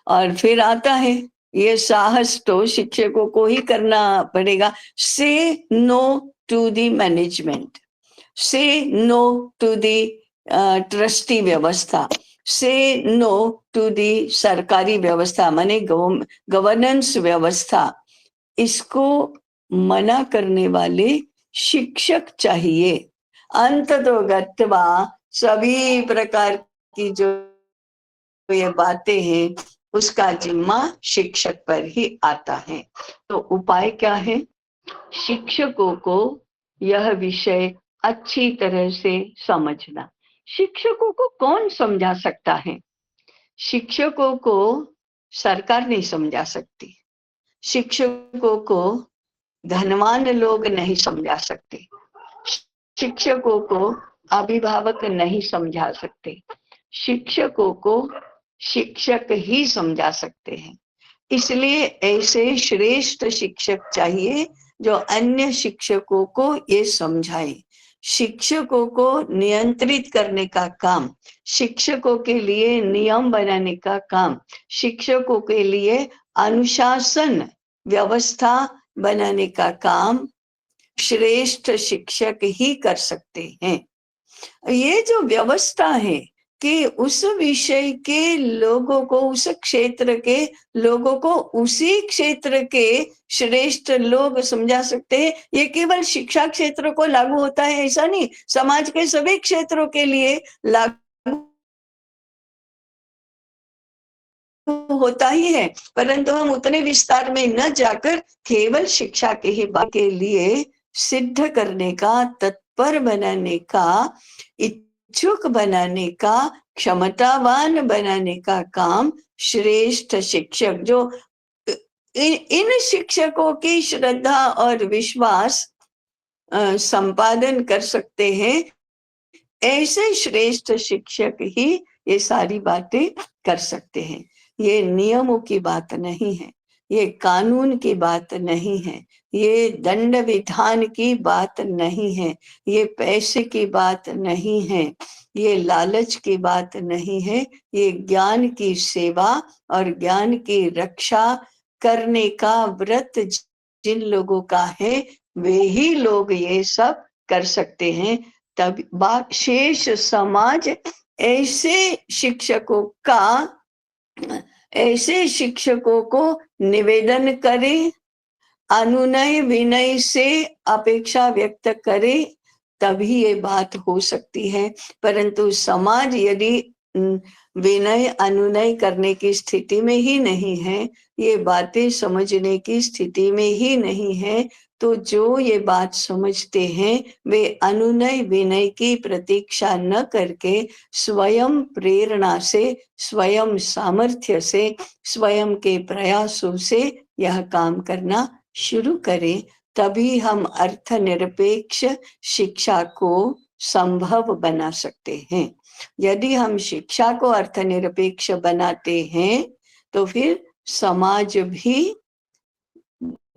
और फिर आता है ये साहस, तो शिक्षकों को ही करना पड़ेगा। से नो टू द मैनेजमेंट, से नो टू द ट्रस्टी व्यवस्था, से नो टू द सरकारी व्यवस्था माने गवर्नेंस व्यवस्था। इसको मना करने वाले शिक्षक चाहिए। अंततोगत्वा सभी प्रकार की जो ये बातें हैं उसका जिम्मा शिक्षक पर ही आता है। तो उपाय क्या है? शिक्षकों को यह विषय अच्छी तरह से समझना। शिक्षकों को कौन समझा सकता है? शिक्षकों को सरकार नहीं समझा सकती, शिक्षकों को धनवान लोग नहीं समझा सकते, शिक्षकों को अभिभावक नहीं समझा सकते, शिक्षकों को शिक्षक ही समझा सकते हैं। इसलिए ऐसे श्रेष्ठ शिक्षक चाहिए जो अन्य शिक्षकों को ये समझाए। शिक्षकों को नियंत्रित करने का काम, शिक्षकों के लिए नियम बनाने का काम, शिक्षकों के लिए अनुशासन व्यवस्था बनाने का काम श्रेष्ठ शिक्षक ही कर सकते हैं। ये जो व्यवस्था है कि उस विषय के लोगों को, उस क्षेत्र के लोगों को उसी क्षेत्र के श्रेष्ठ लोग समझा सकते हैं। ये केवल शिक्षा क्षेत्र को लागू होता है ऐसा नहीं, समाज के सभी क्षेत्रों के लिए लागू होता ही है, परंतु हम उतने विस्तार में न जाकर केवल शिक्षा के ही बात के लिए सिद्ध करने का, तत्पर बनाने का, इच्छुक बनाने का, क्षमतावान बनाने का काम श्रेष्ठ शिक्षक, जो इन शिक्षकों की श्रद्धा और विश्वास संपादन कर सकते हैं, ऐसे श्रेष्ठ शिक्षक ही ये सारी बातें कर सकते हैं। ये नियमों की बात नहीं है, ये कानून की बात नहीं है, ये दंड विधान की बात नहीं है, ये पैसे की बात नहीं है, ये लालच की बात नहीं है। ये ज्ञान की सेवा और ज्ञान की रक्षा करने का व्रत जिन लोगों का है, वे ही लोग ये सब कर सकते हैं। तब शेष समाज ऐसे शिक्षकों को निवेदन करे, अनुनय विनय से अपेक्षा व्यक्त करे, तभी ये बात हो सकती है। परंतु समाज यदि विनय अनुनय करने की स्थिति में ही नहीं है, ये बातें समझने की स्थिति में ही नहीं है, तो जो ये बात समझते हैं वे अनुनय विनय की प्रतीक्षा न करके स्वयं प्रेरणा से, स्वयं सामर्थ्य से, स्वयं के प्रयासों से यह काम करना शुरू करें। तभी हम अर्थनिरपेक्ष शिक्षा को संभव बना सकते हैं। यदि हम शिक्षा को अर्थनिरपेक्ष बनाते हैं तो फिर समाज भी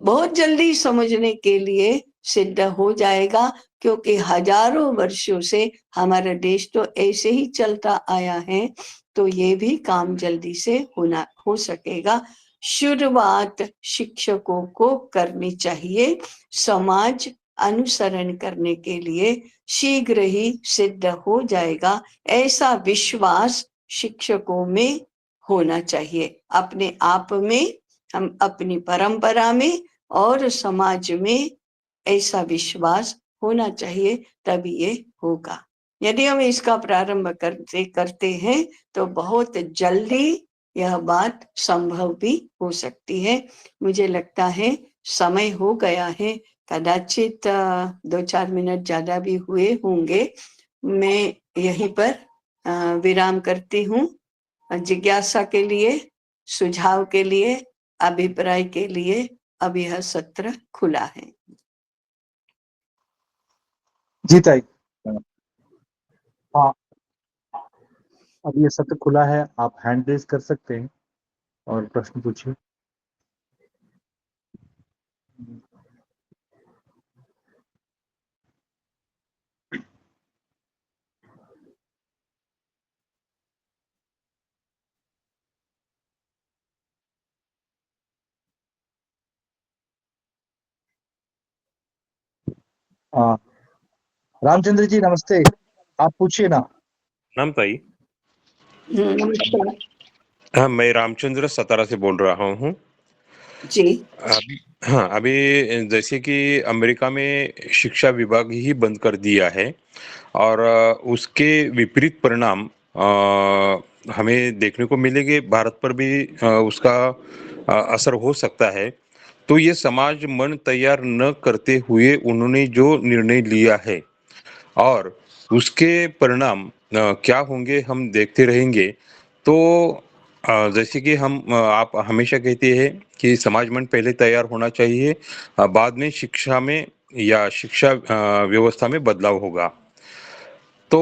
बहुत जल्दी समझने के लिए सिद्ध हो जाएगा, क्योंकि हजारों वर्षों से हमारा देश तो ऐसे ही चलता आया है, तो ये भी काम जल्दी से हो सकेगा। शुरुआत शिक्षकों को करनी चाहिए, समाज अनुसरण करने के लिए शीघ्र ही सिद्ध हो जाएगा, ऐसा विश्वास शिक्षकों में होना चाहिए। अपने आप में, हम अपनी परंपरा में और समाज में ऐसा विश्वास होना चाहिए, तभी ये होगा। यदि हम इसका प्रारंभ करते हैं तो बहुत जल्दी यह बात संभव भी हो सकती है। मुझे लगता है समय हो गया है, कदाचित 2-4 मिनट ज्यादा भी हुए होंगे। मैं यहीं पर विराम करती हूँ। जिज्ञासा के लिए, सुझाव के लिए, अभिप्राय के लिए अब यह सत्र खुला है। जी ताई, हाँ, अब ये सत्र खुला है, आप हैंड रेज कर सकते हैं और प्रश्न पूछिए। हाँ, रामचंद्र जी नमस्ते, आप पूछिए ना। नाम ताई। नमस्कार हाँ, मैं रामचंद्र सतारा से बोल रहा हूँ जी। हाँ, अभी जैसे कि अमेरिका में शिक्षा विभाग ही बंद कर दिया है और उसके विपरीत परिणाम हमें देखने को मिलेंगे। भारत पर भी उसका असर हो सकता है। तो ये समाज मन तैयार न करते हुए उन्होंने जो निर्णय लिया है और उसके परिणाम क्या होंगे हम देखते रहेंगे। तो जैसे कि आप हमेशा कहते हैं कि समाज मन पहले तैयार होना चाहिए, बाद में शिक्षा में या शिक्षा व्यवस्था में बदलाव होगा। तो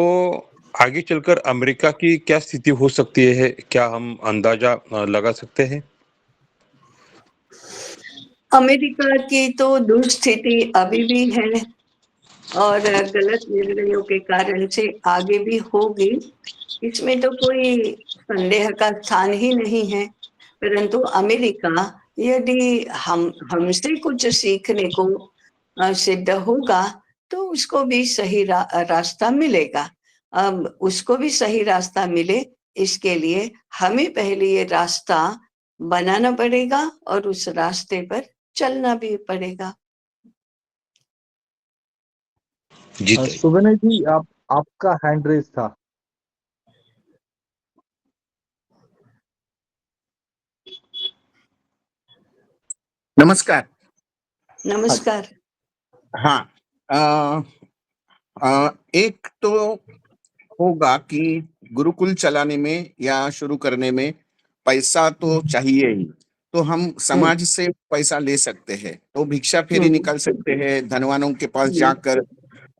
आगे चलकर अमेरिका की क्या स्थिति हो सकती है, क्या हम अंदाजा लगा सकते हैं? अमेरिका की तो दुस्थिति अभी भी है और गलत निर्णयों के कारण से आगे भी होगी, इसमें तो कोई संदेह का स्थान ही नहीं है। परंतु अमेरिका यदि हमसे कुछ सीखने को सिद्ध होगा तो उसको भी सही रास्ता मिलेगा। अब उसको भी सही रास्ता मिले, इसके लिए हमें पहले ये रास्ता बनाना पड़ेगा और उस रास्ते पर चलना भी पड़ेगा। जी सुबनय जी, आपका हैंड रेज था। नमस्कार। नमस्कार। हाँ, एक तो होगा कि गुरुकुल चलाने में या शुरू करने में पैसा तो चाहिए ही, तो हम समाज से पैसा ले सकते हैं, तो भिक्षा फेरी निकाल सकते हैं, धनवानों के पास जाकर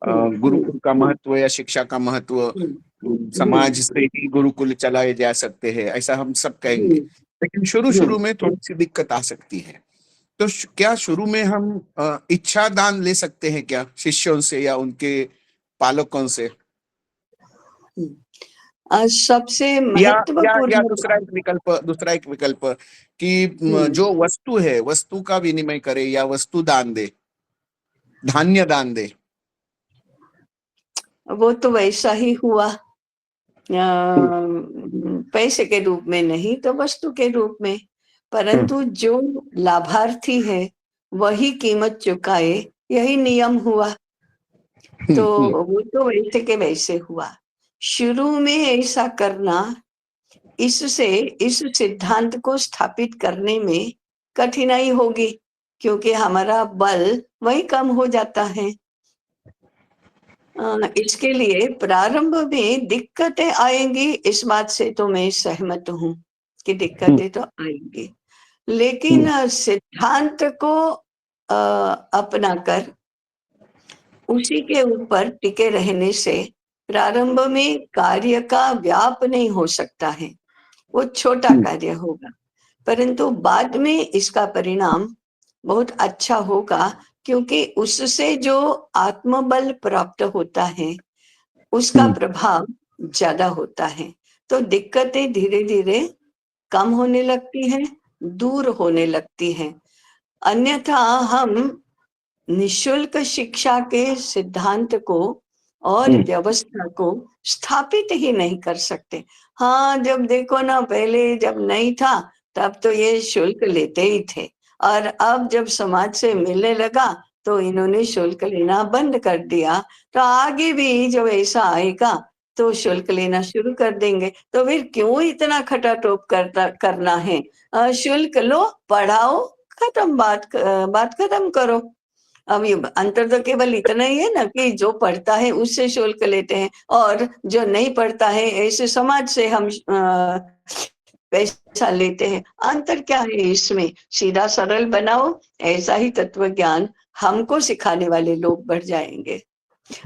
गुरुकुल का महत्व या शिक्षा का महत्व, समाज से ही गुरुकुल चलाए जा सकते हैं, ऐसा हम सब कहेंगे। लेकिन शुरू में थोड़ी सी दिक्कत आ सकती है। तो क्या शुरू में हम इच्छा दान ले सकते हैं क्या, शिष्यों से या उनके पालकों से? सबसे या महत्वपूर्ण दूसरा एक विकल्प कि जो वस्तु है, वस्तु का विनिमय करे या वस्तु दान दे, धान्य दान दे। वो तो वैसा ही हुआ, पैसे के रूप में नहीं तो वस्तु के रूप में। परंतु जो लाभार्थी है वही कीमत चुकाए, यही नियम हुआ। तो वो तो वैसे के वैसे हुआ। शुरू में ऐसा करना, इससे इस सिद्धांत को स्थापित करने में कठिनाई होगी, क्योंकि हमारा बल वही कम हो जाता है। इसके लिए प्रारंभ में दिक्कतें आएंगी, इस बात से तो मैं सहमत हूँ कि दिक्कतें तो आएंगी, लेकिन सिद्धांत को अपनाकर उसी के ऊपर टिके रहने से प्रारंभ में कार्य का व्याप नहीं हो सकता है, वो छोटा कार्य होगा, परंतु बाद में इसका परिणाम बहुत अच्छा होगा, क्योंकि उससे जो आत्मबल प्राप्त होता है उसका प्रभाव ज्यादा होता है। तो दिक्कतें धीरे धीरे कम होने लगती हैं, दूर होने लगती हैं। अन्यथा हम निशुल्क शिक्षा के सिद्धांत को और व्यवस्था को स्थापित ही नहीं कर सकते। हाँ, जब देखो ना, पहले जब नहीं था तब तो ये शुल्क लेते ही थे, और अब जब समाज से मिलने लगा तो इन्होंने शुल्क लेना बंद कर दिया। तो आगे भी जब ऐसा आएगा तो शुल्क लेना शुरू कर देंगे। तो फिर क्यों इतना खटाटोप करना है? शुल्क लो, पढ़ाओ, खत्म, बात खत्म करो। अब ये अंतर तो केवल इतना ही है ना कि जो पढ़ता है उससे शुल्क लेते हैं, और जो नहीं पढ़ता है ऐसे समाज से हम पैसा लेते हैं। अंतर क्या है इसमें? सीधा सरल बनाओ, ऐसा ही तत्व ज्ञान हमको सिखाने वाले लोग बढ़ जाएंगे,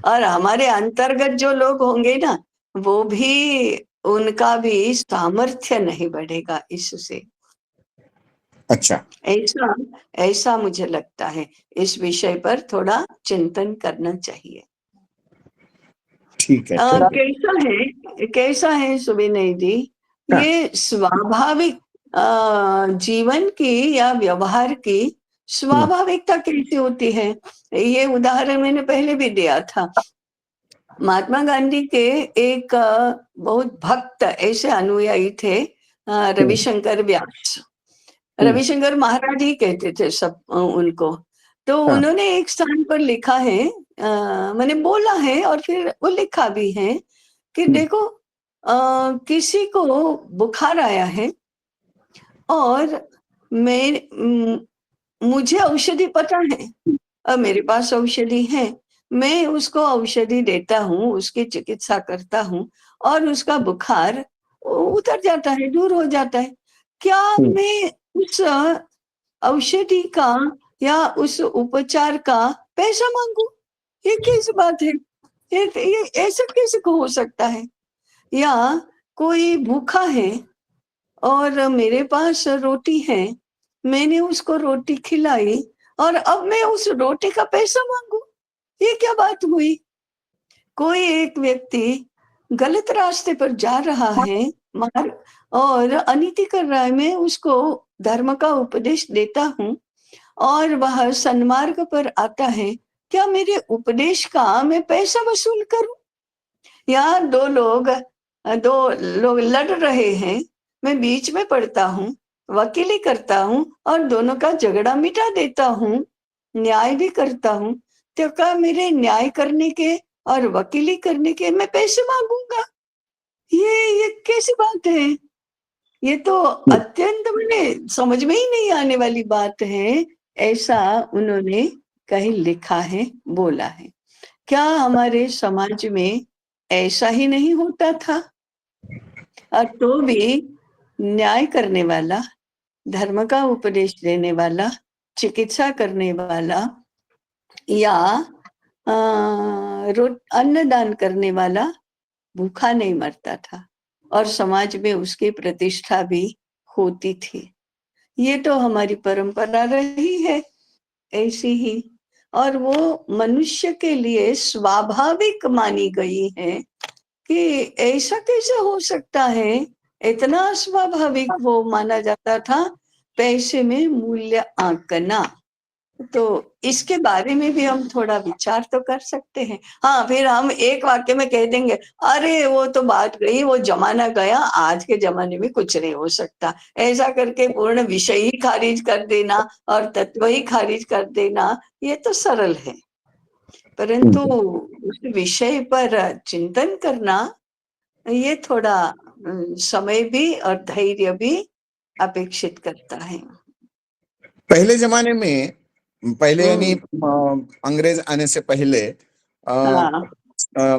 और हमारे अंतर्गत जो लोग होंगे ना, वो भी, उनका भी सामर्थ्य नहीं बढ़ेगा इससे। अच्छा, ऐसा ऐसा मुझे लगता है। इस विषय पर थोड़ा चिंतन करना चाहिए। ठीक है। तो कैसा है सुबिनय जी, ये स्वाभाविक जीवन की या व्यवहार की स्वाभाविकता कैसी होती है? ये उदाहरण मैंने पहले भी दिया था। महात्मा गांधी के एक बहुत भक्त ऐसे अनुयायी थे, रविशंकर व्यास। रविशंकर महाराज ही कहते थे सब उनको। तो उन्होंने एक स्थान पर लिखा है, मैंने बोला है और फिर वो लिखा भी है कि देखो, किसी को बुखार आया है और मुझे औषधि पता है, और मेरे पास औषधि है, मैं उसको औषधि देता हूँ, उसकी चिकित्सा करता हूँ, और उसका बुखार उतर जाता है, दूर हो जाता है। क्या मैं उस औषधि का या उस उपचार का पैसा मांगू? ये कैसी बात है? ये ऐसा कैसे हो सकता है? या कोई भूखा है और मेरे पास रोटी है, मैंने उसको रोटी खिलाई और अब मैं उस रोटी का पैसा मांगू? ये क्या बात हुई? कोई एक व्यक्ति गलत रास्ते पर जा रहा है, मार्ग, और अनीति कर रहा है, मैं उसको धर्म का उपदेश देता हूँ और वह सन्मार्ग पर आता है, क्या मेरे उपदेश का मैं पैसा वसूल करूं? या दो लोग लड़ रहे हैं, मैं बीच में पड़ता हूँ, वकीली करता हूँ और दोनों का झगड़ा मिटा देता हूँ, न्याय भी करता हूँ, तो क्या मेरे न्याय करने के और वकीली करने के मैं पैसे मांगूंगा? ये कैसी बात है? ये तो अत्यंत मैंने समझ में ही नहीं आने वाली बात है। ऐसा उन्होंने कहीं लिखा है, बोला है। क्या हमारे समाज में ऐसा ही नहीं होता था? और तो भी न्याय करने वाला, धर्म का उपदेश देने वाला, चिकित्सा करने वाला या अन्नदान करने वाला भूखा नहीं मरता था, और समाज में उसकी प्रतिष्ठा भी होती थी। ये तो हमारी परंपरा रही है ऐसी ही, और वो मनुष्य के लिए स्वाभाविक मानी गई है कि ऐसा कैसे हो सकता है? इतना स्वाभाविक वो माना जाता था, पैसे में मूल्य आंकना। तो इसके बारे में भी हम थोड़ा विचार तो कर सकते हैं। हाँ, फिर हम एक वाक्य में कह देंगे, अरे वो तो बात गई, वो जमाना गया, आज के जमाने में कुछ नहीं हो सकता। ऐसा करके पूर्ण विषय ही खारिज कर देना और तत्व ही खारिज कर देना, ये तो सरल है, परंतु उस विषय पर चिंतन करना, ये थोड़ा समय भी और धैर्य भी अपेक्षित करता है। पहले जमाने में, पहले यानी अंग्रेज आने से पहले हाँ,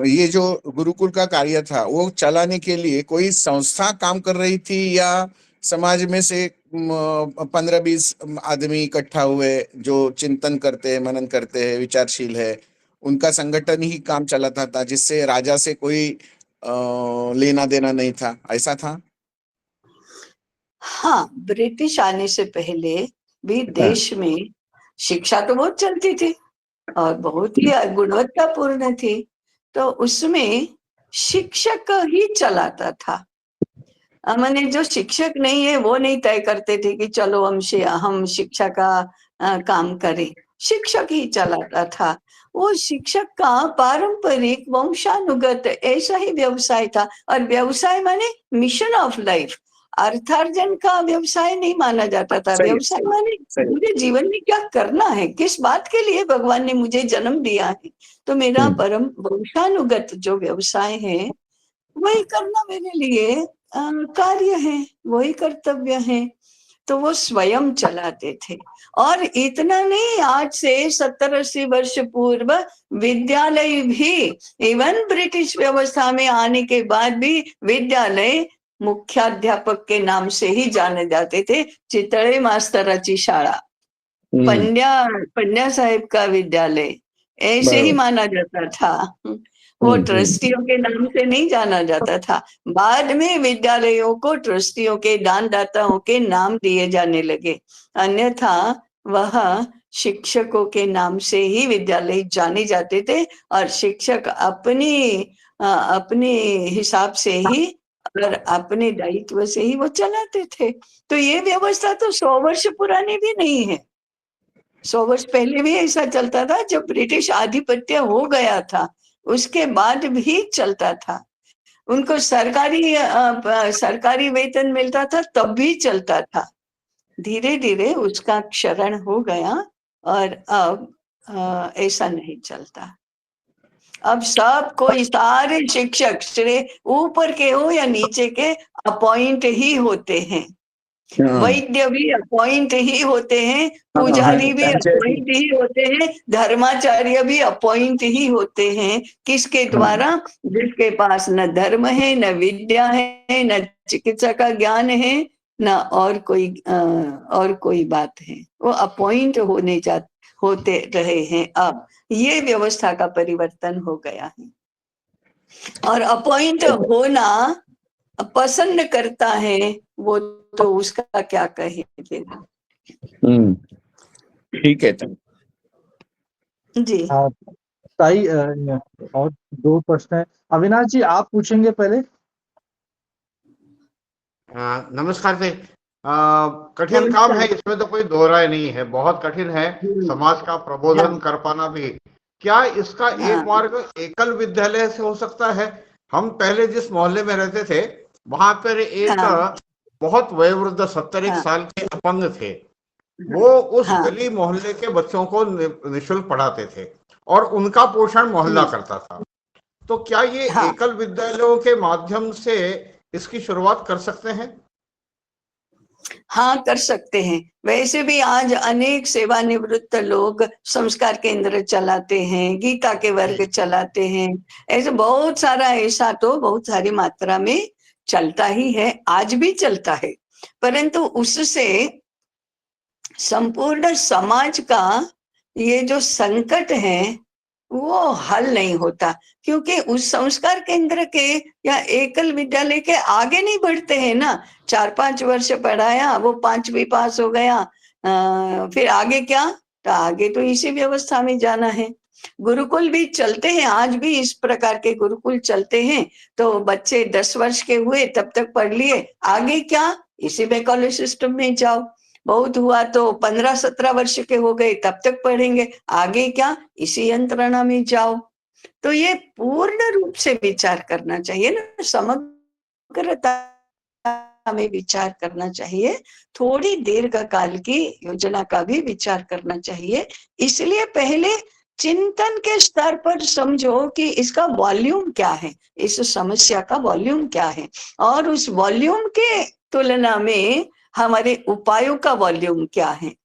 ये जो गुरुकुल का कार्य था वो चलाने के लिए कोई संस्था काम कर रही थी, या समाज में से 15-20 आदमी इकट्ठा हुए जो चिंतन करते हैं, मनन करते हैं, विचारशील है, उनका संगठन ही काम चलाता था, जिससे राजा से कोई लेना देना नहीं था, ऐसा था। हाँ, ब्रिटिश आने से पहले भी देश में शिक्षा तो बहुत चलती थी और बहुत ही गुणवत्तापूर्ण थी, तो उसमें शिक्षक ही चलाता था। मैंने जो शिक्षक नहीं है वो नहीं तय करते थे कि चलो हम शिक्षा का काम करें, शिक्षक ही चलाता था। वो शिक्षक का पारंपरिक वंशानुगत ऐसा ही व्यवसाय था, और व्यवसाय माने मिशन ऑफ लाइफ, अर्थार्जन का व्यवसाय नहीं माना जाता था। सही व्यवसाय माने सही। मुझे जीवन में क्या करना है, किस बात के लिए भगवान ने मुझे जन्म दिया है, तो मेरा परम वंशानुगत जो व्यवसाय है वही करना मेरे लिए कार्य है, वही कर्तव्य है। तो वो स्वयं चलाते थे। और इतना नहीं, आज से 70-80 वर्ष पूर्व विद्यालय भी, इवन ब्रिटिश व्यवस्था में आने के बाद भी विद्यालय मुख्याध्यापक के नाम से ही जाने जाते थे। चितळे मास्तराची शाळा, पंड्या साहेब का विद्यालय, ऐसे ही माना जाता था। वो ट्रस्टियों के नाम से नहीं जाना जाता था। बाद में विद्यालयों को ट्रस्टियों के, दानदाताओं के नाम दिए जाने लगे, अन्यथा वह शिक्षकों के नाम से ही विद्यालय जाने जाते थे, और शिक्षक अपने हिसाब से ही और अपने दायित्व से ही वो चलाते थे। तो ये व्यवस्था तो 100 वर्ष पुरानी भी नहीं है। 100 वर्ष पहले भी ऐसा चलता था, जब ब्रिटिश आधिपत्य हो गया था उसके बाद भी चलता था। उनको सरकारी वेतन मिलता था तब भी चलता था। धीरे धीरे उसका क्षरण हो गया और अब ऐसा नहीं चलता। अब सब कोई, सारे शिक्षक, श्रेय ऊपर के हो या नीचे के, अपॉइंट ही होते हैं। वैद्य भी अपॉइंट ही होते हैं, पुजारी भी अपॉइंट ही होते हैं, धर्माचार्य भी अपॉइंट ही होते हैं। किसके द्वारा? जिसके पास न धर्म है, न विद्या है, न चिकित्सा का ज्ञान है, न और कोई बात है। वो अपॉइंट होते रहे हैं। अब ये व्यवस्था का परिवर्तन हो गया है, और अपॉइंट होना पसंद करता है वो तो उसका क्या कहे फिर। ठीक है जी। ताई, और 2 प्रश्न है। अविनाश जी, आप पूछेंगे पहले। नमस्कार जी। कठिन काम है, इसमें तो कोई दो राय नहीं है, बहुत कठिन है समाज का प्रबोधन कर पाना भी। क्या इसका एक मार्ग एकल विद्यालय से हो सकता है? हम पहले जिस मोहल्ले में रहते थे वहां पर एक बहुत वयोवृद्ध 70 साल के अपंग थे, वो उस गली मोहल्ले के बच्चों को निःशुल्क पढ़ाते थे और उनका पोषण मोहल्ला करता था। तो क्या ये एकल विद्यालयों के माध्यम से इसकी शुरुआत कर सकते हैं? हाँ, कर सकते हैं। वैसे भी आज अनेक सेवानिवृत्त लोग संस्कार केंद्र चलाते हैं, गीता के वर्ग चलाते हैं, ऐसे बहुत सारा, ऐसा तो बहुत सारी मात्रा में चलता ही है, आज भी चलता है। परंतु उससे संपूर्ण समाज का ये जो संकट है वो हल नहीं होता, क्योंकि उस संस्कार केंद्र के या एकल विद्यालय के आगे नहीं बढ़ते हैं ना। 4-5 वर्ष पढ़ाया, वो 5वीं पास हो गया, फिर आगे क्या? तो आगे तो इसी व्यवस्था में जाना है। गुरुकुल भी चलते हैं, आज भी इस प्रकार के गुरुकुल चलते हैं। तो बच्चे 10 वर्ष के हुए तब तक पढ़ लिए, आगे क्या? इसी में कॉलेज सिस्टम में जाओ। बहुत हुआ तो 15-17 वर्ष के हो गए तब तक पढ़ेंगे, आगे क्या? इसी यंत्रणा में जाओ। तो ये पूर्ण रूप से विचार करना चाहिए ना, समग्रता में विचार करना चाहिए, थोड़ी दीर्घकाल की योजना का भी विचार करना चाहिए। इसलिए पहले चिंतन के स्तर पर समझो कि इसका वॉल्यूम क्या है, इस समस्या का वॉल्यूम क्या है, और उस वॉल्यूम के तुलना में हमारे उपायों का वॉल्यूम क्या है।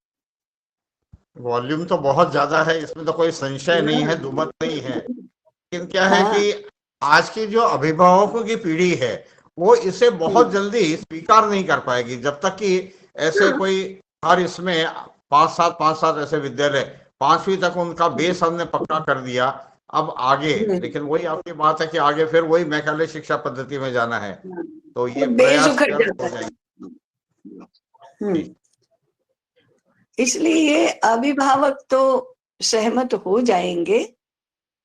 वॉल्यूम तो बहुत ज्यादा है, इसमें तो कोई संशय नहीं है, दुमत नहीं है। लेकिन क्या है कि आज की जो अभिभावकों की पीढ़ी है वो इसे बहुत जल्दी स्वीकार नहीं कर पाएगी, जब तक कि ऐसे कोई हर इसमें 5-7 ऐसे विद्यालय 5वीं तक उनका बेस हमने पक्का कर दिया, अब आगे, लेकिन वही आपकी बात है कि आगे फिर वही मैकाले शिक्षा पद्धति में जाना है, तो ये बेस प्रयास उखड़ व्यर्थ जाता हो है। जाएंगे। हम्म। इसलिए अभिभावक तो सहमत हो जाएंगे,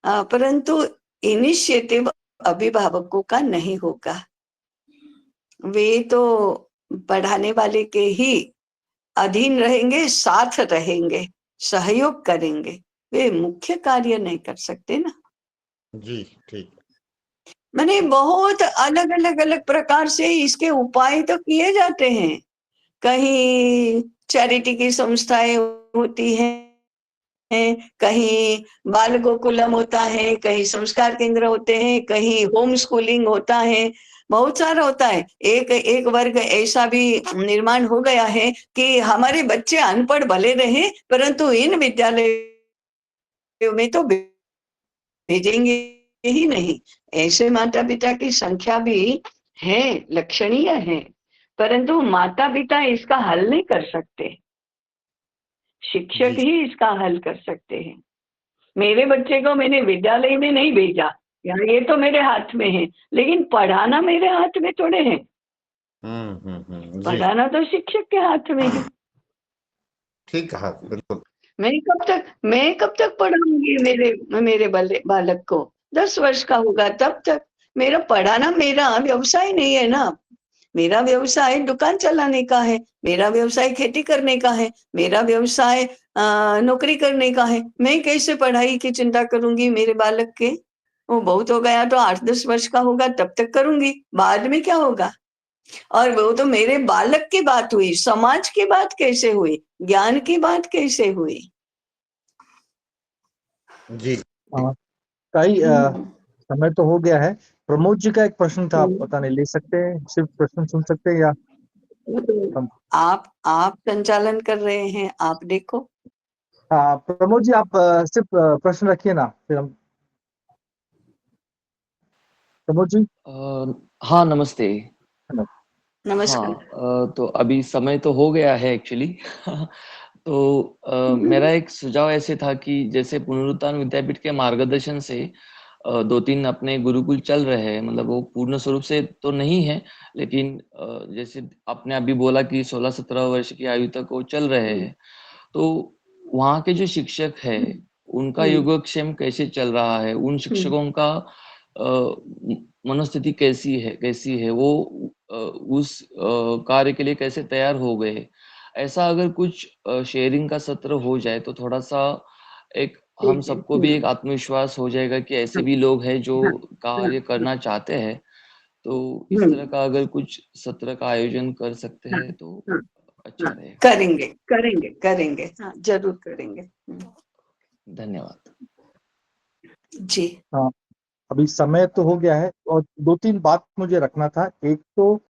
परंतु इनिशिएटिव अभिभावकों का नहीं होगा। वे तो पढ़ाने वाले के ही अधीन रहेंगे, साथ रहेंगे, सहयोग करेंगे, वे मुख्य कार्य नहीं कर सकते ना। जी ठीक। मैंने बहुत अलग अलग अलग प्रकार से इसके उपाय तो किए जाते हैं। कहीं चैरिटी की संस्थाएं होती हैं, कहीं बाल गोकुलम होता है, कहीं संस्कार केंद्र होते हैं, कहीं होम स्कूलिंग होता है, बहुत सारा होता है। एक एक वर्ग ऐसा भी निर्माण हो गया है कि हमारे बच्चे अनपढ़ भले रहे, परंतु इन विद्यालयों में तो भेजेंगे ही नहीं। ऐसे माता पिता की संख्या भी है, लक्षणीय है, परंतु माता पिता इसका हल नहीं कर सकते, शिक्षक जी ही इसका हल कर सकते हैं। मेरे बच्चे को मैंने विद्यालय में नहीं भेजा, ये तो मेरे हाथ में है, लेकिन पढ़ाना मेरे हाथ में थोड़े है। जी पढ़ाना तो शिक्षक के हाथ में है। ठीक कहा, बिल्कुल। मैं कब तक पढ़ाऊंगी मेरे बालक को? 10 वर्ष का होगा तब तक। मेरा पढ़ाना मेरा व्यवसाय नहीं है ना। मेरा व्यवसाय दुकान चलाने का है, मेरा व्यवसाय खेती करने का है, मेरा व्यवसाय नौकरी करने का है। मैं कैसे पढ़ाई की चिंता करूंगी मेरे बालक के? वो बहुत हो गया तो 8-10 वर्ष का होगा तब तक करूंगी, बाद में क्या होगा? और वो तो मेरे बालक की बात हुई, समाज की बात कैसे हुई, ज्ञान की बात कैसे हुई? जी ताई समय तो हो गया है। प्रमोद जी का एक प्रश्न था, आप पता नहीं ले सकते हैं, सिर्फ प्रश्न सुन सकते हैं या हम? आप संचालन कर रहे हैं, आप देखो। हाँ प्रमोद जी, आप सिर्फ प्रश्न रखिए ना, फिर हम। प्रमोद जी। हाँ नमस्ते। नमस्कार। हाँ तो अभी समय तो हो गया है एक्चुअली। तो मेरा एक सुझाव ऐसे था कि जैसे पुनरुत्थान विद्यापीठ के मार्गदर्शन से 2-3 अपने गुरुकुल चल रहे हैं, मतलब वो पूर्ण स्वरूप से तो नहीं है, लेकिन जैसे आपने अभी बोला कि 16-17 वर्ष की आयु तक वो चल रहे हैं, तो वहाँ के जो शिक्षक है उनका योगक्षेम कैसे चल रहा है, उन शिक्षकों का मनोस्थिति कैसी है, वो उस कार्य के लिए कैसे तैयार हो गए। ऐसा अगर कुछ शेयरिंग का सत्र हो जाए तो थोड़ा सा एक हम सबको भी एक आत्मविश्वास हो जाएगा कि ऐसे भी लोग हैं जो कार्य करना चाहते हैं। तो इस तरह का अगर कुछ सत्र का आयोजन कर सकते हैं तो अच्छा रहेगा। करेंगे, हाँ जरूर करेंगे। धन्यवाद। जी हाँ, अभी समय तो हो गया है और 2-3 बात मुझे रखना था। एक तो